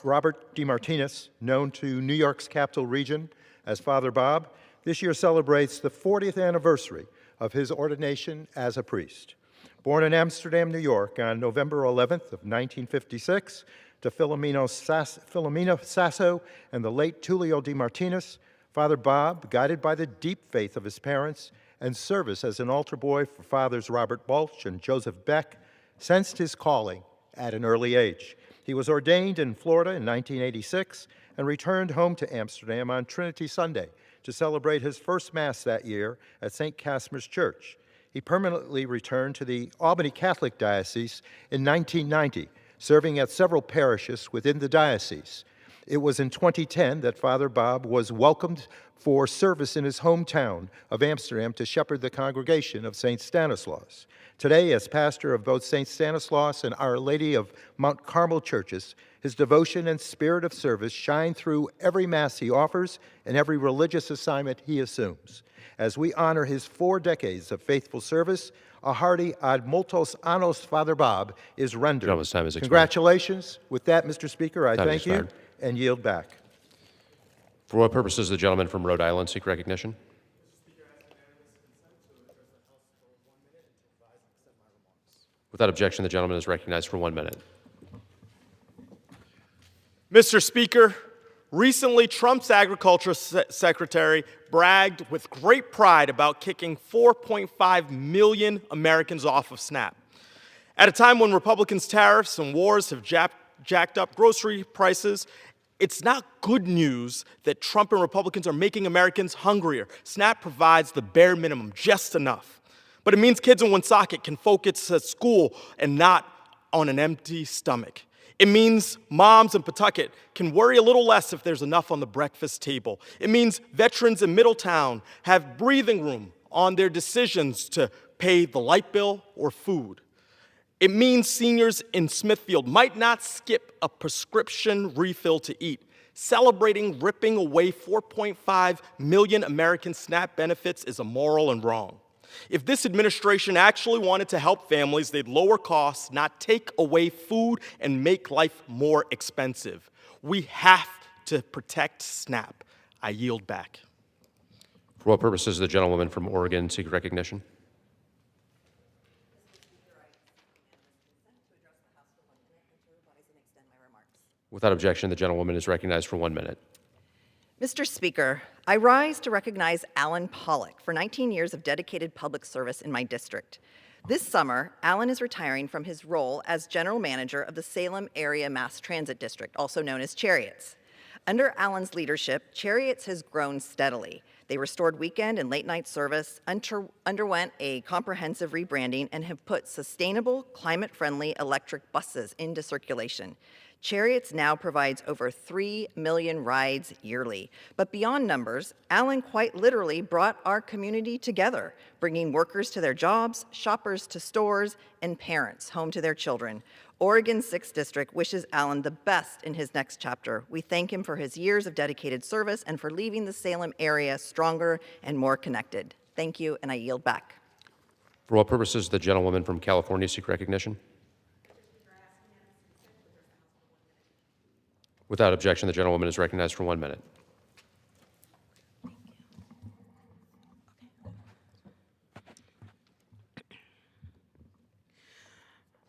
Robert DeMartinez, known to New York's Capital Region as Father Bob, this year celebrates the 40th anniversary of his ordination as a priest. Born in Amsterdam, New York on November 11th of 1956 to Filomena Sasso and the late Tulio DeMartinez, Father Bob, guided by the deep faith of his parents and service as an altar boy for Fathers Robert Balch and Joseph Beck, sensed his calling at an early age. He was ordained in Florida in 1986 and returned home to Amsterdam on Trinity Sunday to celebrate his first Mass that year at St. Casmer's Church. He permanently returned to the Albany Catholic Diocese in 1990, serving at several parishes within the diocese. It was in 2010 that Father Bob was welcomed for service in his hometown of Amsterdam to shepherd the congregation of St. Stanislaus. Today, as pastor of both St. Stanislaus and Our Lady of Mount Carmel churches, his devotion and spirit of service shine through every Mass he offers and every religious assignment he assumes. As we honor his 4 decades of faithful service, a hearty ad multos annos, Father Bob, is rendered. Gentleman's time is expired. Congratulations. With that, Mr. Speaker, I Time is thank you expired. and yield back. For what purposes the gentleman from Rhode Island seek recognition? Without objection, the gentleman is recognized for 1 minute. Mr. Speaker, recently Trump's Agriculture Secretary bragged with great pride about kicking 4.5 million Americans off of SNAP. At a time when Republicans' tariffs and wars have jacked up grocery prices, it's not good news that Trump and Republicans are making Americans hungrier. SNAP provides the bare minimum, just enough. But it means kids in Woonsocket can focus at school and not on an empty stomach. It means moms in Pawtucket can worry a little less if there's enough on the breakfast table. It means veterans in Middletown have breathing room on their decisions to pay the light bill or food. It means seniors in Smithfield might not skip a prescription refill to eat. Celebrating ripping away 4.5 million American SNAP benefits is immoral and wrong. If this administration actually wanted to help families, they'd lower costs, not take away food and make life more expensive. We have to protect SNAP. I yield back. For what purposes the gentlewoman from Oregon seek recognition? Without objection, the gentlewoman is recognized for 1 minute. Mr. Speaker, I rise to recognize Alan Pollock for 19 years of dedicated public service in my district. This summer, Alan is retiring from his role as general manager of the Salem Area Mass Transit District, also known as Chariots. Under Alan's leadership, Chariots has grown steadily. They restored weekend and late night service, underwent a comprehensive rebranding, and have put sustainable, climate-friendly electric buses into circulation. Chariots now provides over 3 million rides yearly. But beyond numbers, Alan quite literally brought our community together, bringing workers to their jobs, shoppers to stores, and parents home to their children. Oregon's 6th District wishes Alan the best in his next chapter. We thank him for his years of dedicated service and for leaving the Salem area stronger and more connected. Thank you, and I yield back. For what purposes does the gentlewoman from California seek recognition? Without objection, the gentlewoman is recognized for 1 minute.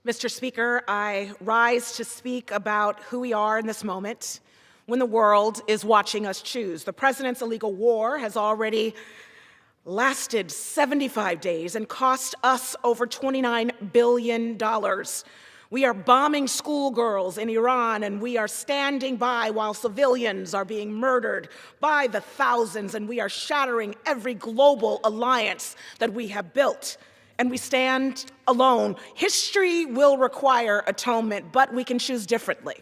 Mr. Speaker, I rise to speak about who we are in this moment when the world is watching us choose. The president's illegal war has already lasted 75 days and cost us over $29 billion. We are bombing schoolgirls in Iran, and we are standing by while civilians are being murdered by the thousands, and we are shattering every global alliance that we have built. And we stand alone. History will require atonement, but we can choose differently.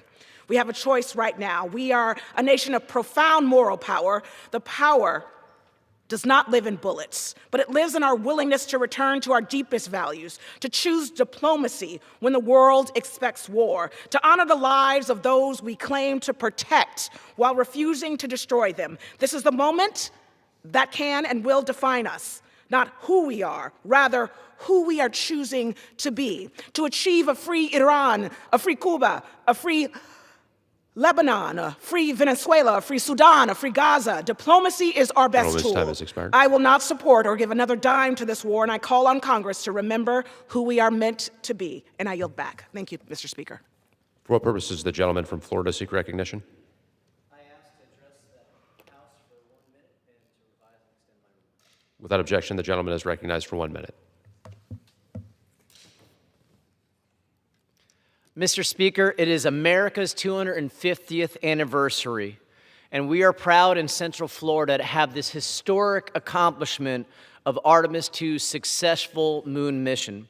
We have a choice right now. We are a nation of profound moral power. The power does not live in bullets, but it lives in our willingness to return to our deepest values, to choose diplomacy when the world expects war, to honor the lives of those we claim to protect while refusing to destroy them. This is the moment that can and will define us. Not who we are, rather who we are choosing to be, to achieve a free Iran, a free Cuba, a free Lebanon, a free Venezuela, a free Sudan, a free Gaza. Diplomacy is our best tool. Time has expired. I will not support or give another dime to this war, and I call on Congress to remember who we are meant to be. And I yield back. Thank you, Mr. Speaker. For what purposes does the gentleman from Florida seek recognition? Without objection, the gentleman is recognized for 1 minute. Mr. Speaker, it is America's 250th anniversary, and we are proud in Central Florida to have this historic accomplishment of Artemis II's successful moon mission.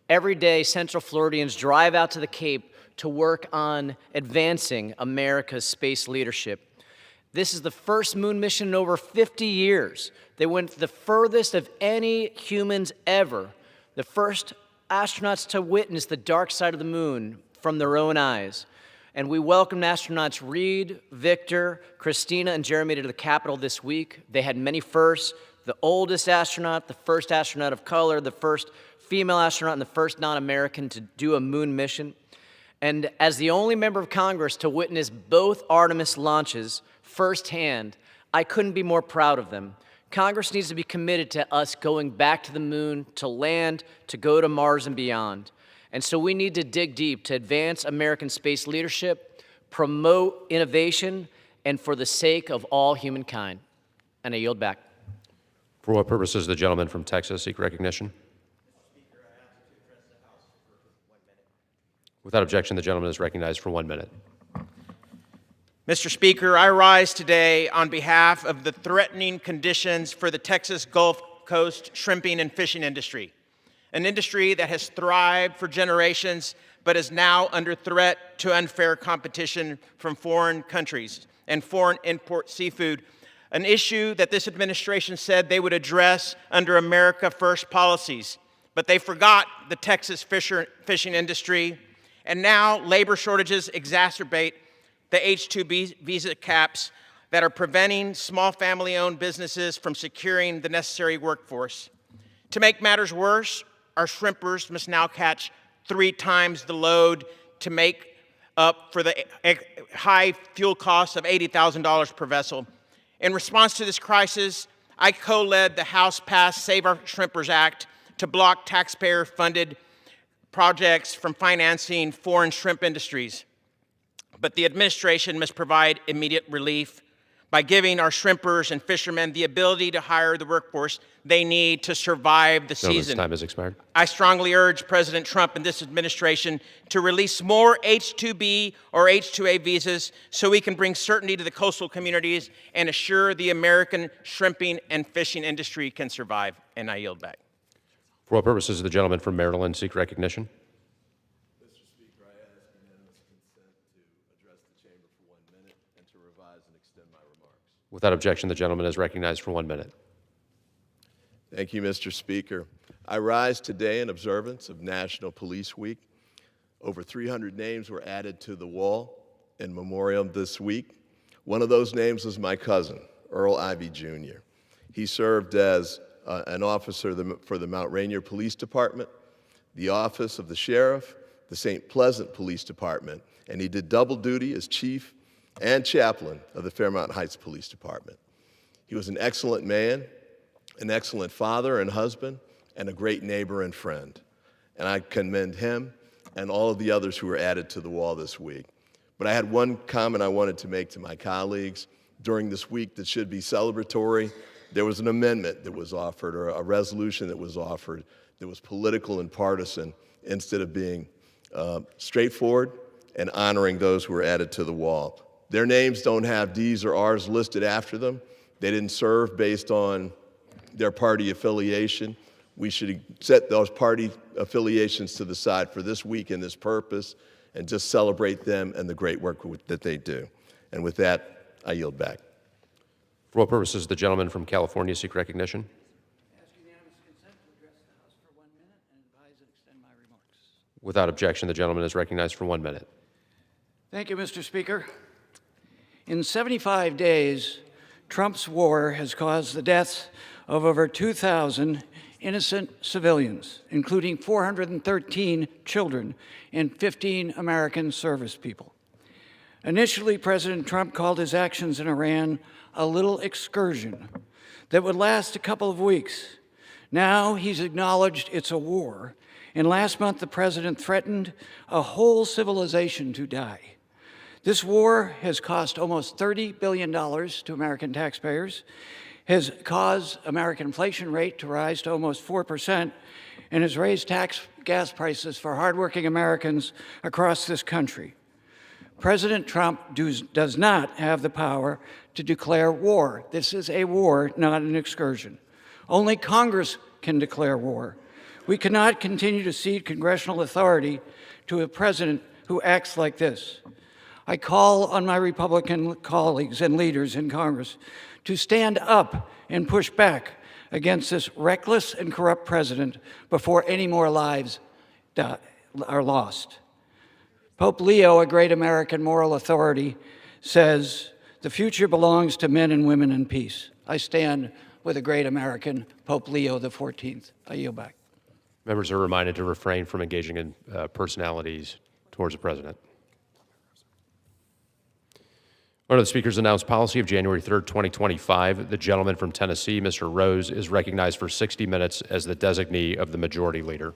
Every day, Central Floridians drive out to the Cape to work on advancing America's space leadership. This is the first moon mission in over 50 years. They went the furthest of any humans ever, the first astronauts to witness the dark side of the moon from their own eyes. And we welcomed astronauts Reed, Victor, Christina, and Jeremy to the Capitol this week. They had many firsts: the oldest astronaut, the first astronaut of color, the first female astronaut, and the first non-American to do a moon mission. And as the only member of Congress to witness both Artemis launches firsthand, I couldn't be more proud of them. Congress needs to be committed to us going back to the moon, to land, to go to Mars and beyond. And so we need to dig deep to advance American space leadership, promote innovation, and for the sake of all humankind. And I yield back. For what purposes does the gentleman from Texas seek recognition? Without objection, the gentleman is recognized for 1 minute. Mr. Speaker, I rise today on behalf of the threatening conditions for the Texas Gulf Coast shrimping and fishing industry, an industry that has thrived for generations but is now under threat to unfair competition from foreign countries and foreign import seafood, an issue that this administration said they would address under America First policies. But they forgot the Texas fishing industry, and now labor shortages exacerbate the H-2B visa caps that are preventing small family-owned businesses from securing the necessary workforce. To make matters worse, our shrimpers must now catch 3 times the load to make up for the high fuel costs of $80,000 per vessel. In response to this crisis, I co-led the House-passed Save Our Shrimpers Act to block taxpayer-funded projects from financing foreign shrimp industries. But the administration must provide immediate relief. by giving our shrimpers and fishermen the ability to hire the workforce they need to survive the season. Time has expired. I strongly urge President Trump and this administration to release more H-2B or H-2A visas so we can bring certainty to the coastal communities and assure the American shrimping and fishing industry can survive. And I yield back. For what purposes does the gentleman from Maryland seek recognition? Mr. Speaker, I ask unanimous consent to address the chamber for 1 minute and to revise and extend my remarks. Without objection, the gentleman is recognized for 1 minute. Thank you, Mr. Speaker. I rise today in observance of National Police Week. Over 300 names were added to the wall in memoriam this week. One of those names was my cousin, Earl Ivey Jr. He served as an officer for the Mount Rainier Police Department, the Office of the Sheriff, the St. Pleasant Police Department, and he did double duty as chief and chaplain of the Fairmount Heights Police Department. He was an excellent man, an excellent father and husband, and a great neighbor and friend. And I commend him and all of the others who were added to the wall this week. But I had one comment I wanted to make to my colleagues. During this week that should be celebratory, there was an amendment that was offered, or a resolution that was offered, that was political and partisan, instead of being straightforward and honoring those who were added to the wall. Their names don't have D's or R's listed after them. They didn't serve based on their party affiliation. We should set those party affiliations to the side for this week and this purpose and just celebrate them and the great work that they do. And with that, I yield back. For what purposes does the gentleman from California seek recognition? Without objection, the gentleman is recognized for 1 minute. Thank you, Mr. Speaker. In 75 days, Trump's war has caused the deaths of over 2,000 innocent civilians, including 413 children and 15 American service people. Initially, President Trump called his actions in Iran a little excursion that would last a couple of weeks. Now he's acknowledged it's a war, and last month the president threatened a whole civilization to die. This war has cost almost $30 billion to American taxpayers, has caused American inflation rate to rise to almost 4%, and has raised gas prices for hardworking Americans across this country. President Trump does not have the power to declare war. This is a war, not an excursion. Only Congress can declare war. We cannot continue to cede congressional authority to a president who acts like this. I call on my Republican colleagues and leaders in Congress to stand up and push back against this reckless and corrupt president before any more lives are lost. Pope Leo, a great American moral authority, says, "The future belongs to men and women in peace." I stand with a great American, Pope Leo XIV. I yield back. Members are reminded to refrain from engaging in personalities towards the president. Under the Speaker's announced policy of January 3rd, 2025, the gentleman from Tennessee, Mr. Rose, is recognized for 60 minutes as the designee of the Majority Leader.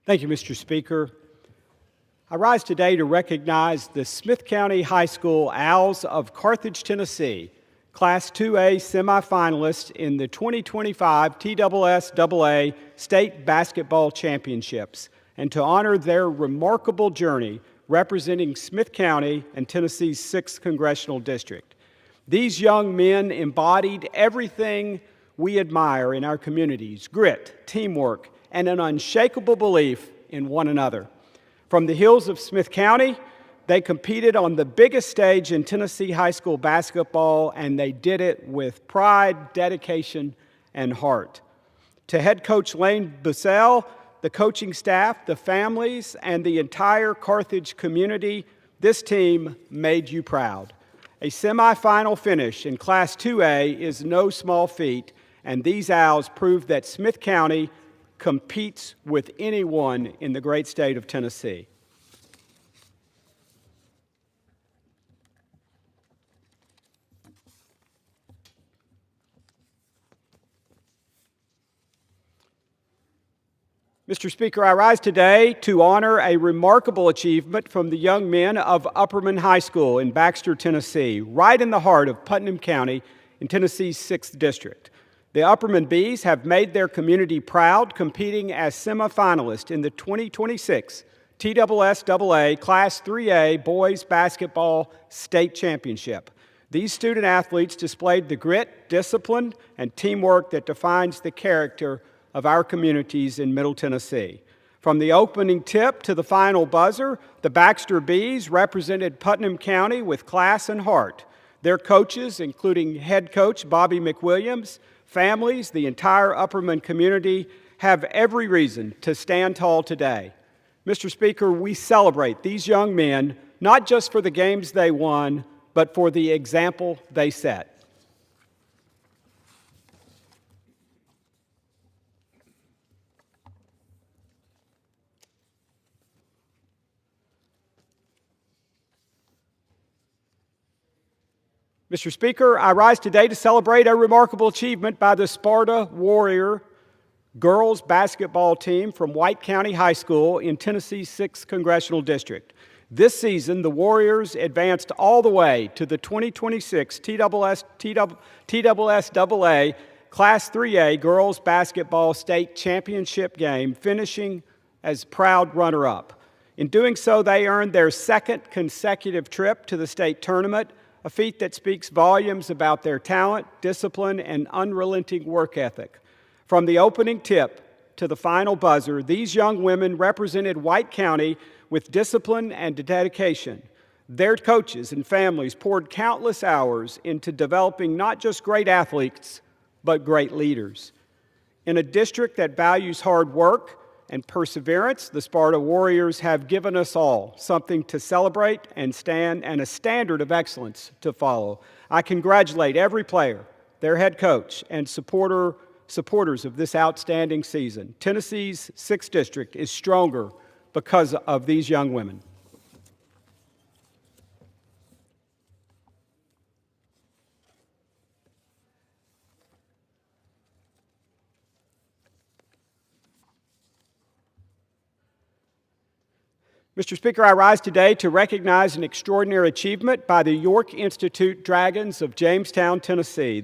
Thank you, Mr. Speaker. I rise today to recognize the Smith County High School Owls of Carthage, Tennessee, Class 2A semifinalists in the 2025 TSSAA State Basketball Championships, and to honor their remarkable journey representing Smith County and Tennessee's 6th Congressional District. These young men embodied everything we admire in our communities: grit, teamwork, and an unshakable belief in one another. From the hills of Smith County, they competed on the biggest stage in Tennessee high school basketball, and they did it with pride, dedication, and heart. To head coach Lane Bussell, the coaching staff, the families, and the entire Carthage community, This team made you proud. A semifinal finish in Class 2A is no small feat, and these Owls prove that Smith County competes with anyone in the great state of Tennessee. Mr. Speaker, I rise today to honor a remarkable achievement from the young men of Upperman High School in Baxter, Tennessee, right in the heart of Putnam County in Tennessee's 6th District. The Upperman Bees have made their community proud, competing as semifinalists in the 2026 TSSAA Class 3A Boys Basketball State Championship. These student athletes displayed the grit, discipline, and teamwork that defines the character of our communities in Middle Tennessee. From the opening tip to the final buzzer, the Baxter Bees represented Putnam County with class and heart. Their coaches, including head coach Bobby McWilliams, families, the entire Upperman community, have every reason to stand tall today. Mr. Speaker, we celebrate these young men not just for the games they won, but for the example they set. Mr. Speaker, I rise today to celebrate a remarkable achievement by the Sparta Warrior girls basketball team from White County High School in Tennessee's 6th Congressional District. This season, the Warriors advanced all the way to the 2026 TSSAA Class 3A Girls Basketball State Championship game, finishing as proud runner-up. In doing so, they earned their 2nd consecutive trip to the state tournament, a feat that speaks volumes about their talent, discipline, and unrelenting work ethic. From the opening tip to the final buzzer, these young women represented White County with discipline and dedication. Their coaches and families poured countless hours into developing not just great athletes, but great leaders. In a district that values hard work and perseverance, the Sparta Warriors have given us all something to celebrate and a standard of excellence to follow. I congratulate every player, their head coach, and supporters of this outstanding season. Tennessee's 6th District is stronger because of these young women. Mr. Speaker, I rise today to recognize an extraordinary achievement by the York Institute Dragons of Jamestown, Tennessee,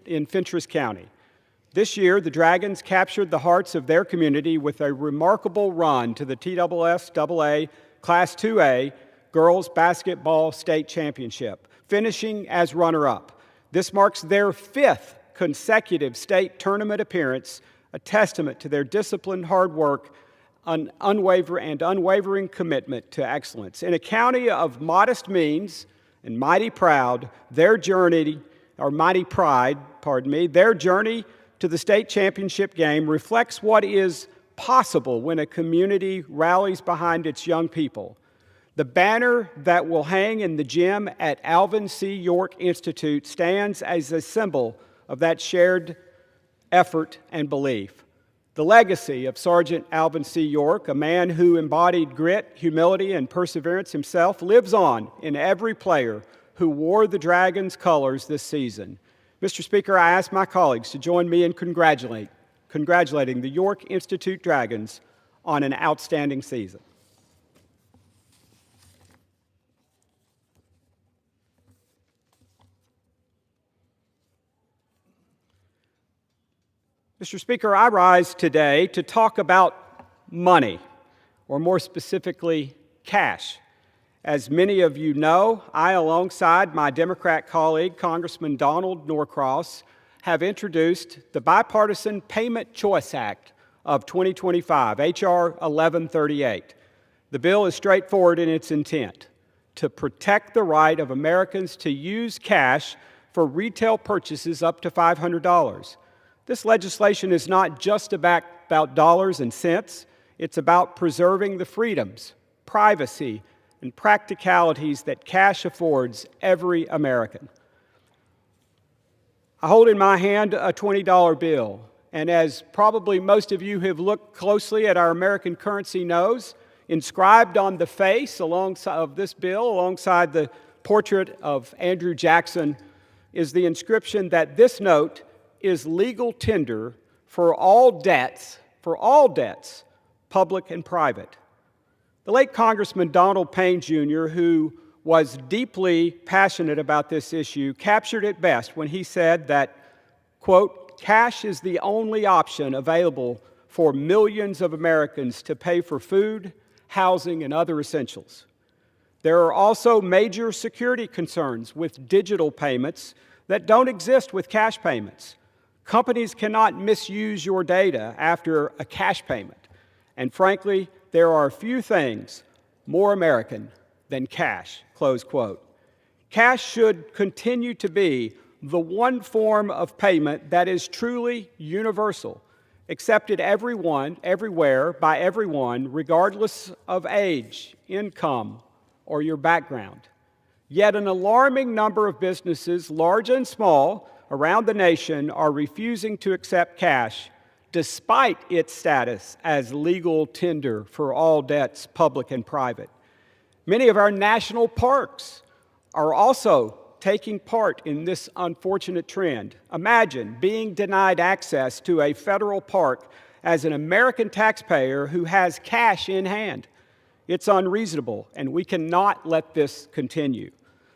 in Fentress County. This year, the Dragons captured the hearts of their community with a remarkable run to the TSSAA Class 2A Girls Basketball State Championship, finishing as runner-up. This marks their 5th consecutive state tournament appearance, a testament to their disciplined hard work, an unwavering commitment to excellence. In a county of modest means and mighty pride, their journey to the state championship game reflects what is possible when a community rallies behind its young people. The banner that will hang in the gym at Alvin C. York Institute stands as a symbol of that shared effort and belief. The legacy of Sergeant Alvin C. York, a man who embodied grit, humility, and perseverance himself, lives on in every player who wore the Dragons' colors this season. Mr. Speaker, I ask my colleagues to join me in congratulating the York Institute Dragons on an outstanding season. Mr. Speaker, I rise today to talk about money, or more specifically, cash. As many of you know, I, alongside my Democrat colleague, Congressman Donald Norcross, have introduced the Bipartisan Payment Choice Act of 2025, H.R. 1138. The bill is straightforward in its intent: to protect the right of Americans to use cash for retail purchases up to $500. This legislation is not just about dollars and cents. It's about preserving the freedoms, privacy, and practicalities that cash affords every American. I hold in my hand a $20 bill, and as probably most of you have looked closely at our American currency knows, inscribed on the face alongside of this bill, alongside the portrait of Andrew Jackson, is the inscription that this note is legal tender for all debts, public and private. The late Congressman Donald Payne Jr., who was deeply passionate about this issue, captured it best when he said that, quote, cash is the only option available for millions of Americans to pay for food, housing, and other essentials. There are also major security concerns with digital payments that don't exist with cash payments. Companies cannot misuse your data after a cash payment. And frankly, there are few things more American than cash, close quote. Cash should continue to be the one form of payment that is truly universal, accepted everywhere, by everyone, regardless of age, income, or your background. Yet an alarming number of businesses, large and small, around the nation are refusing to accept cash despite its status as legal tender for all debts, public and private. Many of our national parks are also taking part in this unfortunate trend. Imagine being denied access to a federal park as an American taxpayer who has cash in hand. It's unreasonable, and we cannot let this continue.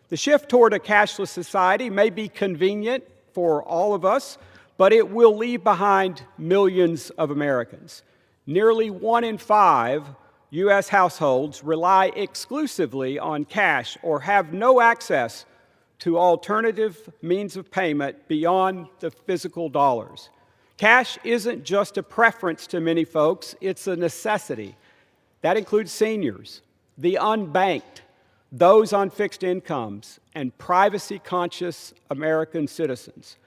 The shift toward a cashless society may be convenient for all of us, but it will leave behind millions of Americans. Nearly 1 in 5 U.S. households rely exclusively on cash or have no access to alternative means of payment beyond the physical dollars. Cash isn't just a preference to many folks, it's a necessity. That includes seniors, the unbanked, those on fixed incomes, and privacy-conscious American citizens.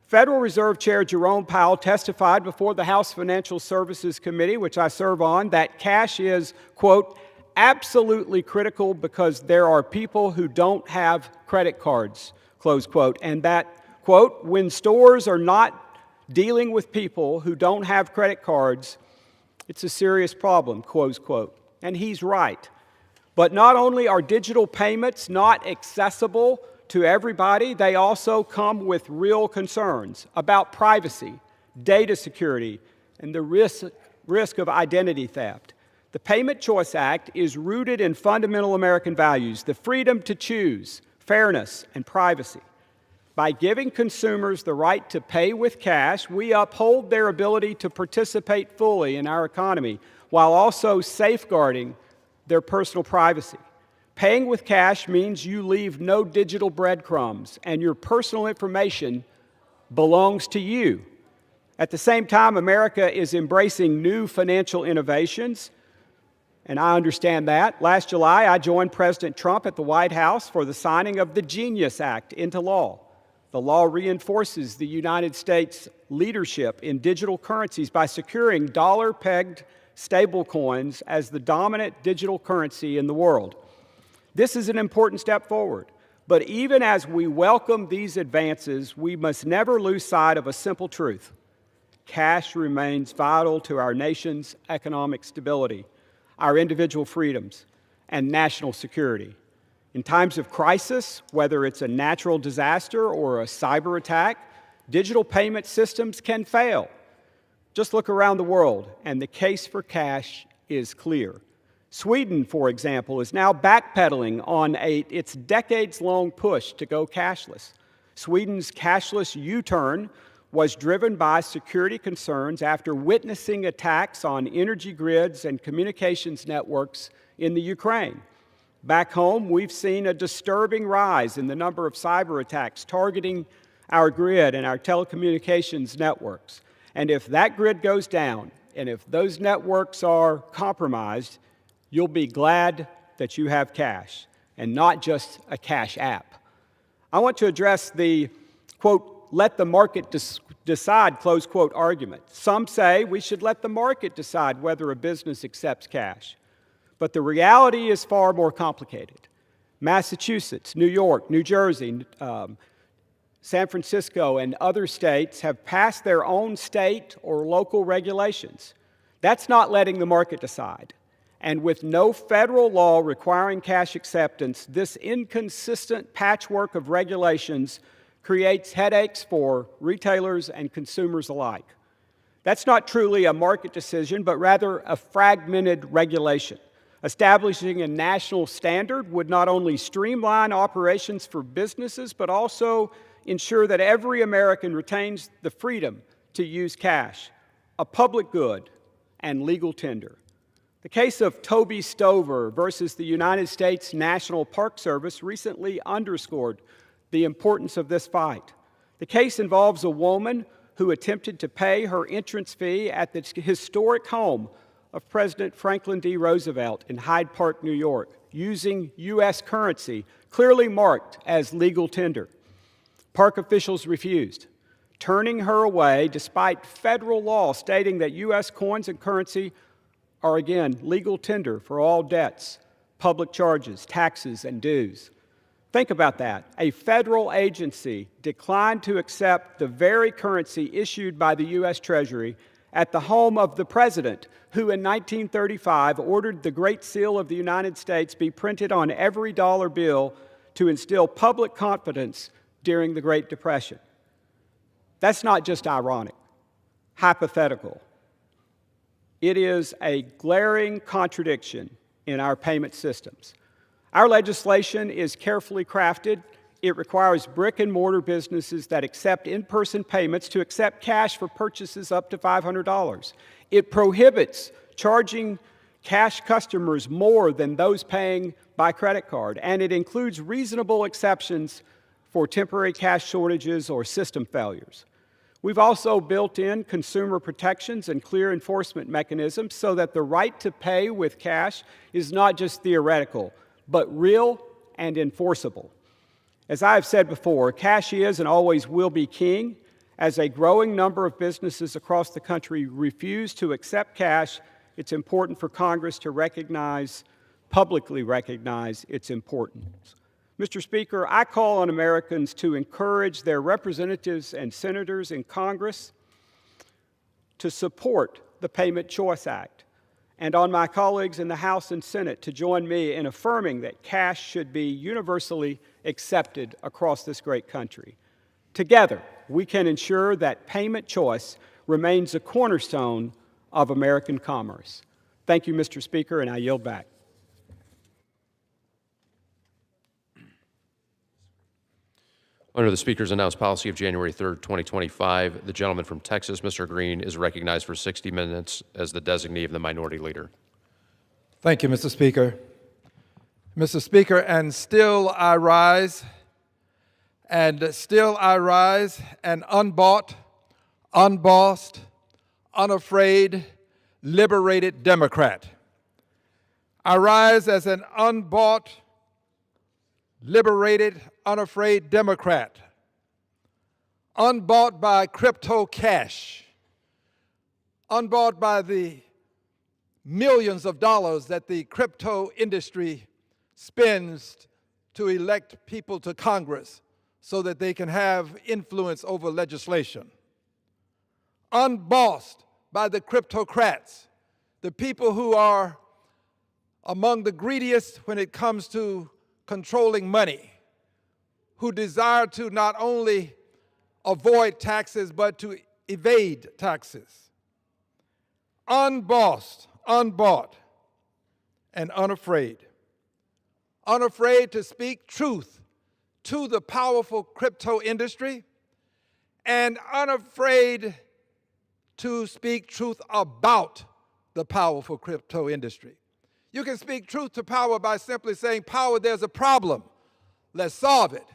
Federal Reserve Chair Jerome Powell testified before the House Financial Services Committee, which I serve on, that cash is, quote, absolutely critical because there are people who don't have credit cards, close quote, and that, quote, when stores are not dealing with people who don't have credit cards, it's a serious problem, close quote. And he's right. But not only are digital payments not accessible to everybody, they also come with real concerns about privacy, data security, and the risk of identity theft. The Payment Choice Act is rooted in fundamental American values, the freedom to choose, fairness, and privacy. By giving consumers the right to pay with cash, we uphold their ability to participate fully in our economy while also safeguarding their personal privacy. Paying with cash means you leave no digital breadcrumbs, and your personal information belongs to you. At the same time, America is embracing new financial innovations, and I understand that. Last July, I joined President Trump at the White House for the signing of the Genius Act into law. The law reinforces the United States' leadership in digital currencies by securing dollar-pegged stablecoins as the dominant digital currency in the world. This is an important step forward. But even as we welcome these advances, we must never lose sight of a simple truth. Cash remains vital to our nation's economic stability, our individual freedoms, and national security. In times of crisis, whether it's a natural disaster or a cyber attack, digital payment systems can fail. Just look around the world, and the case for cash is clear. Sweden, for example, is now backpedaling on its decades-long push to go cashless. Sweden's cashless U-turn was driven by security concerns after witnessing attacks on energy grids and communications networks in the Ukraine. Back home, we've seen a disturbing rise in the number of cyber attacks targeting our grid and our telecommunications networks. And if that grid goes down, and if those networks are compromised, you'll be glad that you have cash, and not just a cash app. I want to address the, quote, let the market decide, close quote, argument. Some say we should let the market decide whether a business accepts cash. But the reality is far more complicated. Massachusetts, New York, New Jersey, San Francisco, and other states have passed their own state or local regulations. That's not letting the market decide. And with no federal law requiring cash acceptance, this inconsistent patchwork of regulations creates headaches for retailers and consumers alike. That's not truly a market decision, but rather a fragmented regulation. Establishing a national standard would not only streamline operations for businesses, but also ensure that every American retains the freedom to use cash, a public good, and legal tender. The case of Toby Stover versus the United States National Park Service recently underscored the importance of this fight. The case involves a woman who attempted to pay her entrance fee at the historic home of President Franklin D. Roosevelt in Hyde Park, New York, using U.S. currency clearly marked as legal tender. Park officials refused, turning her away despite federal law stating that U.S. coins and currency are, again, legal tender for all debts, public charges, taxes, and dues. Think about that. A federal agency declined to accept the very currency issued by the U.S. Treasury at the home of the president, who in 1935 ordered the Great Seal of the United States be printed on every dollar bill to instill public confidence during the Great Depression. That's not just ironic, hypothetical. It is a glaring contradiction in our payment systems. Our legislation is carefully crafted. It requires brick and mortar businesses that accept in-person payments to accept cash for purchases up to $500. It prohibits charging cash customers more than those paying by credit card, and it includes reasonable exceptions for temporary cash shortages or system failures. We've also built in consumer protections and clear enforcement mechanisms so that the right to pay with cash is not just theoretical, but real and enforceable. As I have said before, cash is and always will be king. As a growing number of businesses across the country refuse to accept cash, it's important for Congress to publicly recognize its importance. Mr. Speaker, I call on Americans to encourage their representatives and senators in Congress to support the Payment Choice Act, and on my colleagues in the House and Senate to join me in affirming that cash should be universally accepted across this great country. Together, we can ensure that payment choice remains a cornerstone of American commerce. Thank you, Mr. Speaker, and I yield back. Under the Speaker's announced policy of January 3rd, 2025, the gentleman from Texas, Mr. Green, is recognized for 60 minutes as the designee of the Minority Leader. Thank you, Mr. Speaker. Mr. Speaker, and still I rise, and still I rise, an unbought, unbossed, unafraid, liberated Democrat. I rise as an unbought, liberated, unafraid Democrat, unbought by crypto cash, unbought by the millions of dollars that the crypto industry spends to elect people to Congress so that they can have influence over legislation. Unbossed by the cryptocrats, the people who are among the greediest when it comes to controlling money, who desire to not only avoid taxes but to evade taxes. Unbossed, unbought, and unafraid. Unafraid to speak truth to the powerful crypto industry, and unafraid to speak truth about the powerful crypto industry. You can speak truth to power by simply saying, power, there's a problem. Let's solve it.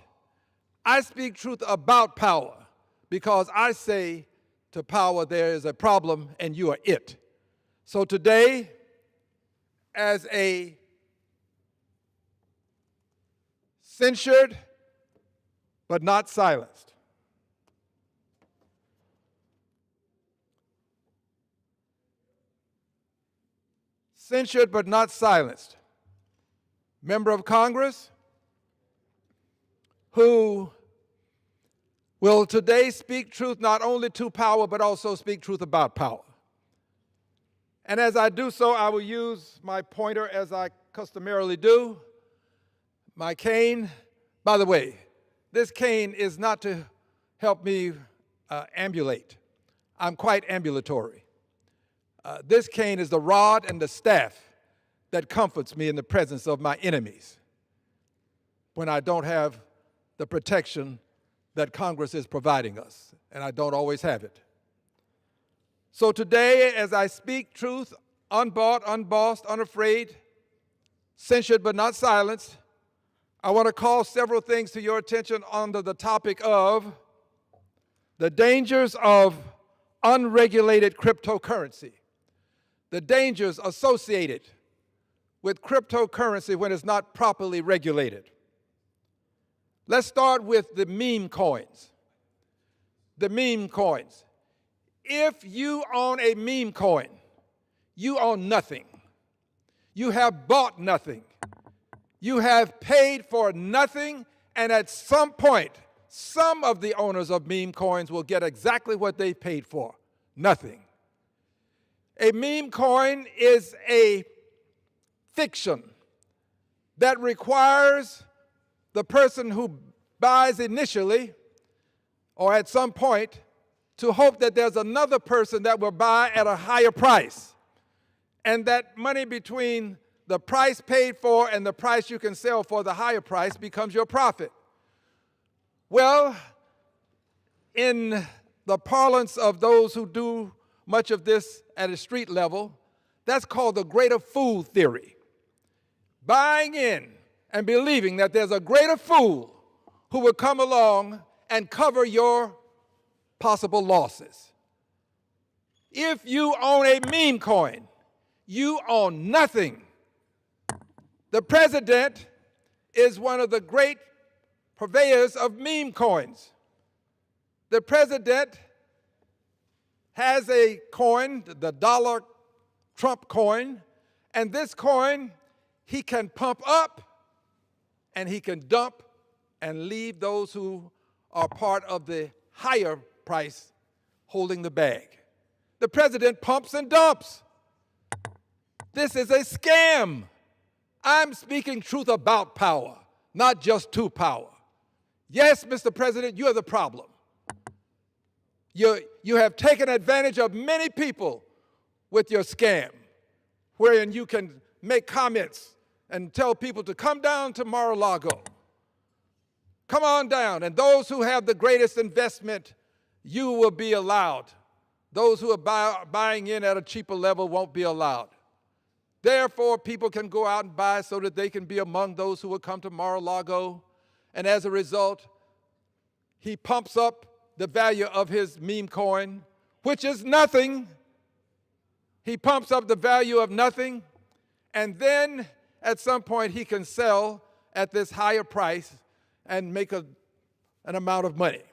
I speak truth about power because I say to power, there is a problem and you are it. So today, as a censured but not silenced, censured but not silenced member of Congress who will today speak truth not only to power, but also speak truth about power. And as I do so, I will use my pointer as I customarily do, my cane. By the way, this cane is not to help me ambulate. I'm quite ambulatory. This cane is the rod and the staff that comforts me in the presence of my enemies when I don't have the protection that Congress is providing us, and I don't always have it. So today, as I speak truth, unbought, unbossed, unafraid, censured but not silenced, I want to call several things to your attention under the topic of the dangers of unregulated cryptocurrency, the dangers associated with cryptocurrency when it's not properly regulated. Let's start with the meme coins. The meme coins. If you own a meme coin, you own nothing. You have bought nothing. You have paid for nothing, and at some point, some of the owners of meme coins will get exactly what they paid for, nothing. A meme coin is a fiction that requires the person who buys initially or at some point to hope that there's another person that will buy at a higher price, and that money between the price paid for and the price you can sell for the higher price becomes your profit. Well, in the parlance of those who do much of this at a street level, that's called the greater fool theory. Buying in and believing that there's a greater fool who will come along and cover your possible losses. If you own a meme coin, you own nothing. The president is one of the great purveyors of meme coins. The president has a coin, the dollar Trump coin, and this coin he can pump up and he can dump and leave those who are part of the higher price holding the bag. The president pumps and dumps. This is a scam. I'm speaking truth about power, not just to power. Yes, Mr. President, you are the problem. You have taken advantage of many people with your scam, wherein you can make comments and tell people to come down to Mar-a-Lago. Come on down, and those who have the greatest investment, you will be allowed. Those who are buying in at a cheaper level won't be allowed. Therefore, people can go out and buy so that they can be among those who will come to Mar-a-Lago. And as a result, he pumps up the value of his meme coin, which is nothing. He pumps up the value of nothing, and then at some point he can sell at this higher price and make an amount of money.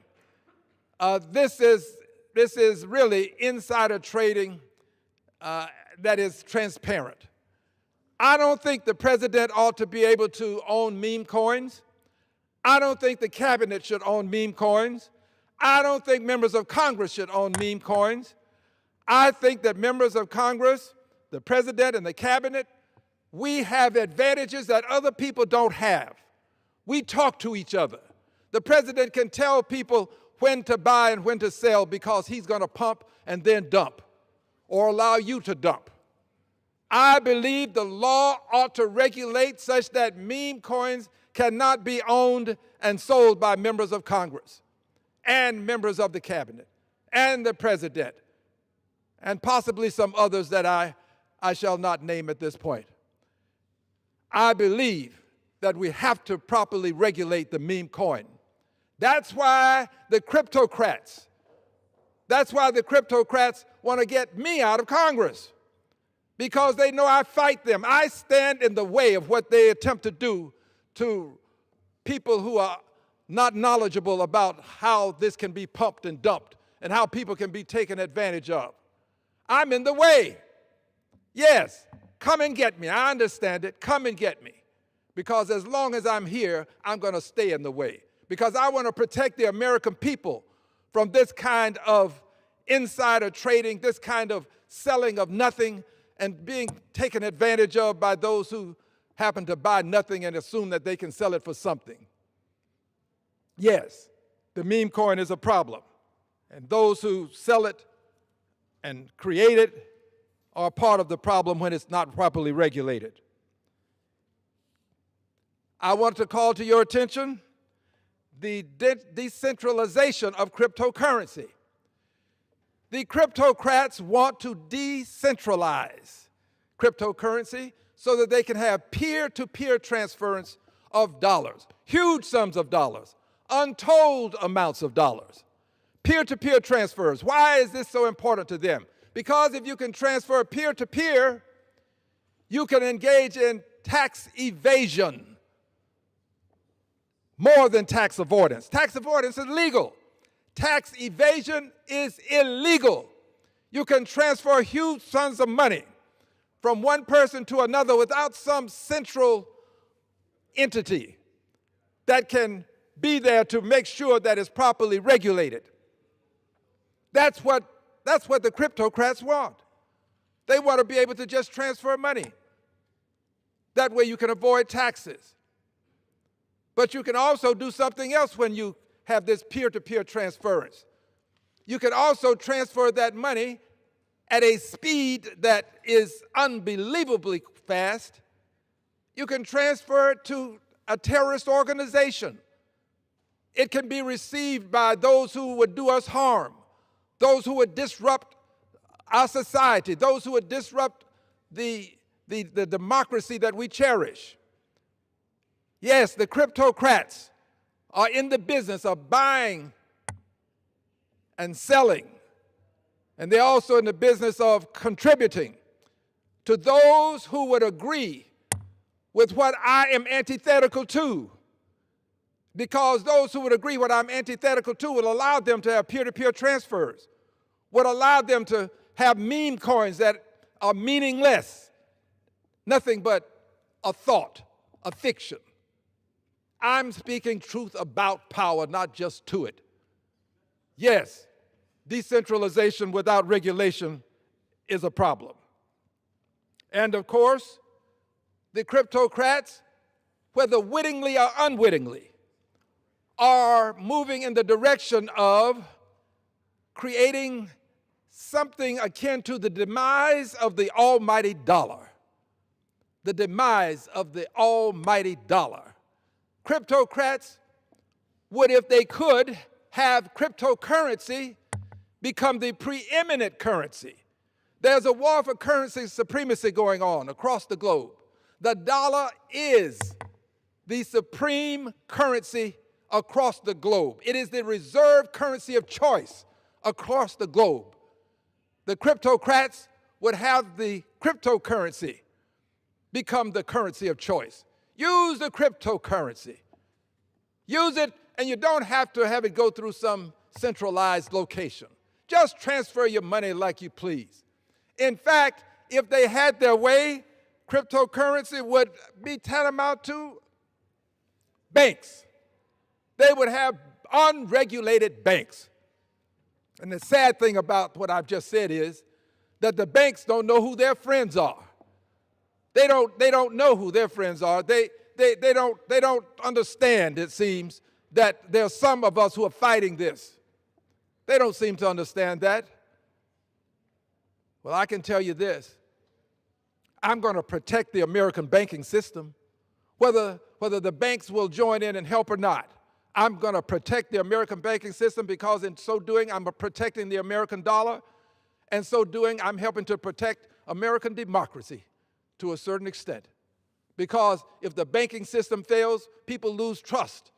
This is really insider trading that is transparent. I don't think the president ought to be able to own meme coins. I don't think the cabinet should own meme coins. I don't think members of Congress should own meme coins. I think that members of Congress, the president and the cabinet, we have advantages that other people don't have. We talk to each other. The president can tell people when to buy and when to sell because he's going to pump and then dump or allow you to dump. I believe the law ought to regulate such that meme coins cannot be owned and sold by members of Congress and members of the cabinet and the president and possibly some others that I shall not name at this point. I believe that we have to properly regulate the meme coin. That's why the cryptocrats want to get me out of Congress, because they know I fight them. I stand in the way of what they attempt to do to people who are not knowledgeable about how this can be pumped and dumped and how people can be taken advantage of. I'm in the way. Yes, come and get me. I understand it. Come and get me. Because as long as I'm here, I'm going to stay in the way. Because I want to protect the American people from this kind of insider trading, this kind of selling of nothing and being taken advantage of by those who happen to buy nothing and assume that they can sell it for something. Yes, the meme coin is a problem. And those who sell it and create it are part of the problem when it's not properly regulated. I want to call to your attention the decentralization of cryptocurrency. The cryptocrats want to decentralize cryptocurrency so that they can have peer-to-peer transference of dollars, huge sums of dollars, untold amounts of dollars. Peer-to-peer transfers. Why is this so important to them? Because if you can transfer peer-to-peer, you can engage in tax evasion more than tax avoidance. Tax avoidance is legal. Tax evasion is illegal. You can transfer huge sums of money from one person to another without some central entity that can be there to make sure that it's properly regulated. That's what the cryptocrats want. They want to be able to just transfer money. That way you can avoid taxes. But you can also do something else when you have this peer-to-peer transference. You can also transfer that money at a speed that is unbelievably fast. You can transfer it to a terrorist organization. It can be received by those who would do us harm, those who would disrupt our society, those who would disrupt the democracy that we cherish. Yes, the cryptocrats are in the business of buying and selling, and they're also in the business of contributing to those who would agree with what I am antithetical to, because those who would agree what I'm antithetical to will allow them to have peer-to-peer transfers, would allow them to have meme coins that are meaningless, nothing but a thought, a fiction. I'm speaking truth about power, not just to it. Yes, decentralization without regulation is a problem. And of course, the cryptocrats, whether wittingly or unwittingly, are moving in the direction of creating something akin to the demise of the almighty dollar. The demise of the almighty dollar. Cryptocrats would, if they could, have cryptocurrency become the preeminent currency. There's a war for currency supremacy going on across the globe. The dollar is the supreme currency across the globe. It is the reserve currency of choice across the globe. The cryptocrats would have the cryptocurrency become the currency of choice. Use the cryptocurrency. Use it, and you don't have to have it go through some centralized location. Just transfer your money like you please. In fact, if they had their way, cryptocurrency would be tantamount to banks. They would have unregulated banks. And the sad thing about what I've just said is that the banks don't know who their friends are. They don't know who their friends are. They don't understand, it seems, that there are some of us who are fighting this. They don't seem to understand that. Well, I can tell you this. I'm going to protect the American banking system, whether the banks will join in and help or not. I'm going to protect the American banking system because in so doing, I'm protecting the American dollar. And so doing, I'm helping to protect American democracy to a certain extent. Because if the banking system fails, people lose trust.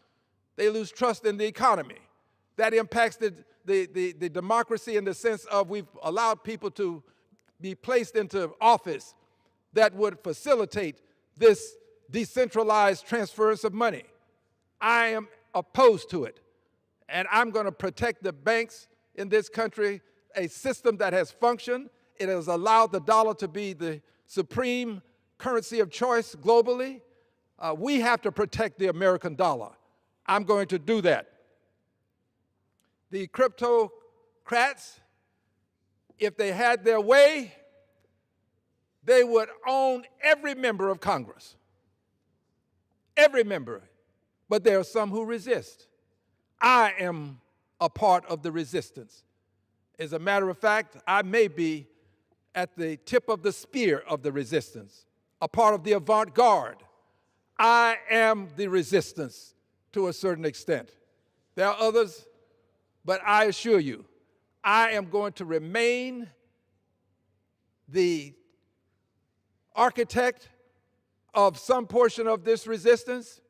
They lose trust in the economy. That impacts the democracy in the sense of we've allowed people to be placed into office that would facilitate this decentralized transference of money. I am opposed to it. And I'm going to protect the banks in this country, a system that has functioned. It has allowed the dollar to be the supreme currency of choice globally. We have to protect the American dollar. I'm going to do that. The cryptocrats, if they had their way, they would own every member of Congress. Every member. But there are some who resist. I am a part of the resistance. As a matter of fact, I may be at the tip of the spear of the resistance, a part of the avant-garde. I am the resistance to a certain extent. There are others, but I assure you, I am going to remain the architect of some portion of this resistance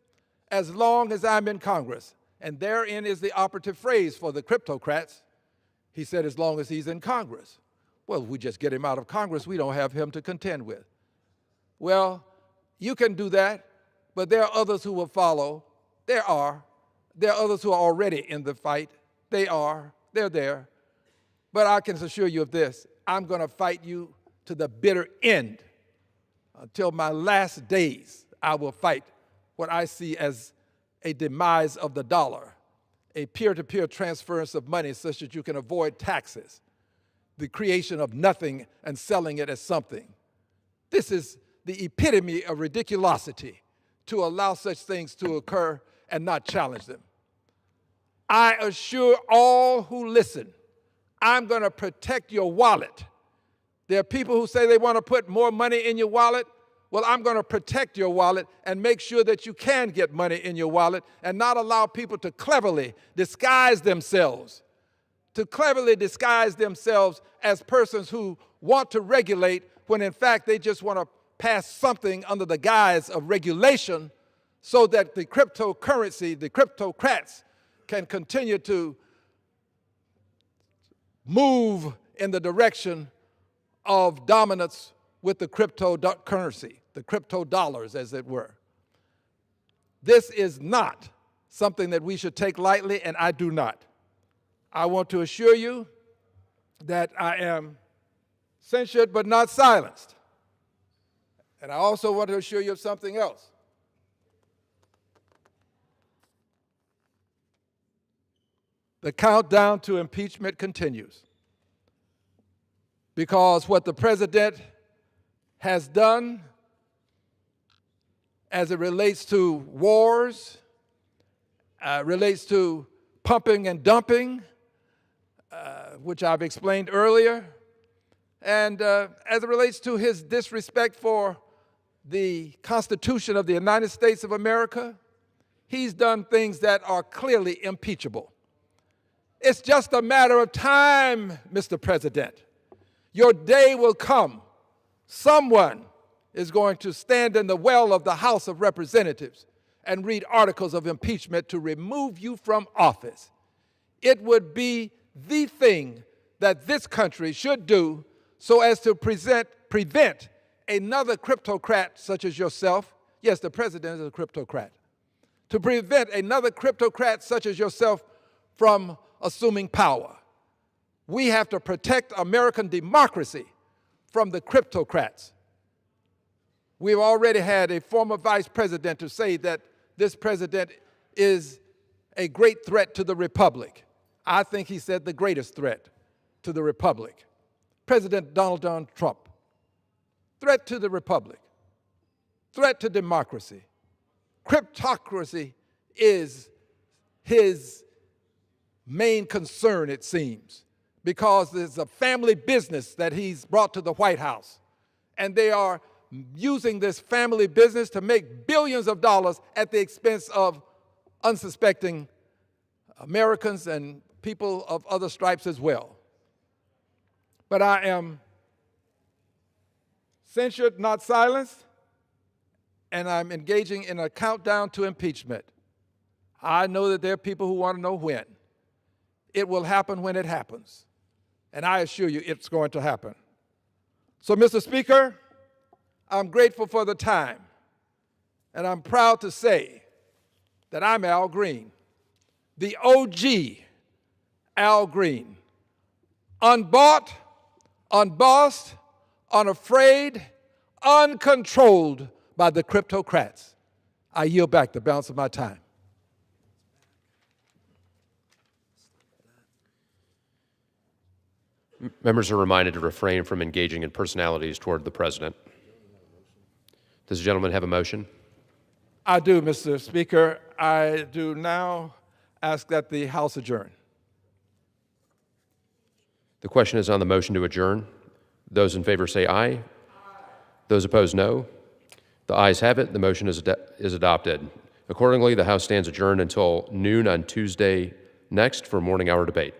as long as I'm in Congress. And therein is the operative phrase for the cryptocrats. He said, as long as he's in Congress. Well, if we just get him out of Congress, we don't have him to contend with. Well, you can do that, but there are others who will follow. There are others who are already in the fight. They're there. But I can assure you of this, I'm going to fight you to the bitter end. Until my last days, I will fight what I see as a demise of the dollar, a peer-to-peer transference of money such that you can avoid taxes, the creation of nothing and selling it as something. This is the epitome of ridiculosity, to allow such things to occur and not challenge them. I assure all who listen, I'm going to protect your wallet. There are people who say they want to put more money in your wallet. Well, I'm going to protect your wallet and make sure that you can get money in your wallet and not allow people to cleverly disguise themselves as persons who want to regulate when in fact they just want to pass something under the guise of regulation so that the cryptocurrency, the cryptocrats, can continue to move in the direction of dominance with the cryptocurrency, the crypto dollars, as it were. This is not something that we should take lightly, and I do not. I want to assure you that I am censured but not silenced. And I also want to assure you of something else. The countdown to impeachment continues, because what the president has done as it relates to wars, relates to pumping and dumping, which I've explained earlier, and as it relates to his disrespect for the Constitution of the United States of America, he's done things that are clearly impeachable. It's just a matter of time, Mr. President. Your day will come. Someone is going to stand in the well of the House of Representatives and read articles of impeachment to remove you from office. It would be the thing that this country should do so as to prevent another cryptocrat such as yourself. Yes, the president is a cryptocrat. To prevent another cryptocrat such as yourself from assuming power. We have to protect American democracy from the cryptocrats. We've already had a former vice president to say that this president is a great threat to the republic. I think he said the greatest threat to the republic. President Donald John Trump. Threat to the republic. Threat to democracy. Cryptocracy is his main concern, it seems, because there's a family business that he's brought to the White House. And they are using this family business to make billions of dollars at the expense of unsuspecting Americans and people of other stripes as well. But I am censured, not silenced, and I'm engaging in a countdown to impeachment. I know that there are people who want to know when. It will happen when it happens. And I assure you it's going to happen. So, Mr. Speaker, I'm grateful for the time. And I'm proud to say that I'm Al Green, the OG Al Green. Unbought, unbossed, unafraid, uncontrolled by the cryptocrats. I yield back the balance of my time. Members are reminded to refrain from engaging in personalities toward the president. Does the gentleman have a motion? I do, Mr. Speaker. I do now ask that the House adjourn. The question is on the motion to adjourn. Those in favor say aye. Aye. Those opposed, no. The ayes have it. The motion is adopted. Accordingly, the House stands adjourned until noon on Tuesday next for morning hour debate.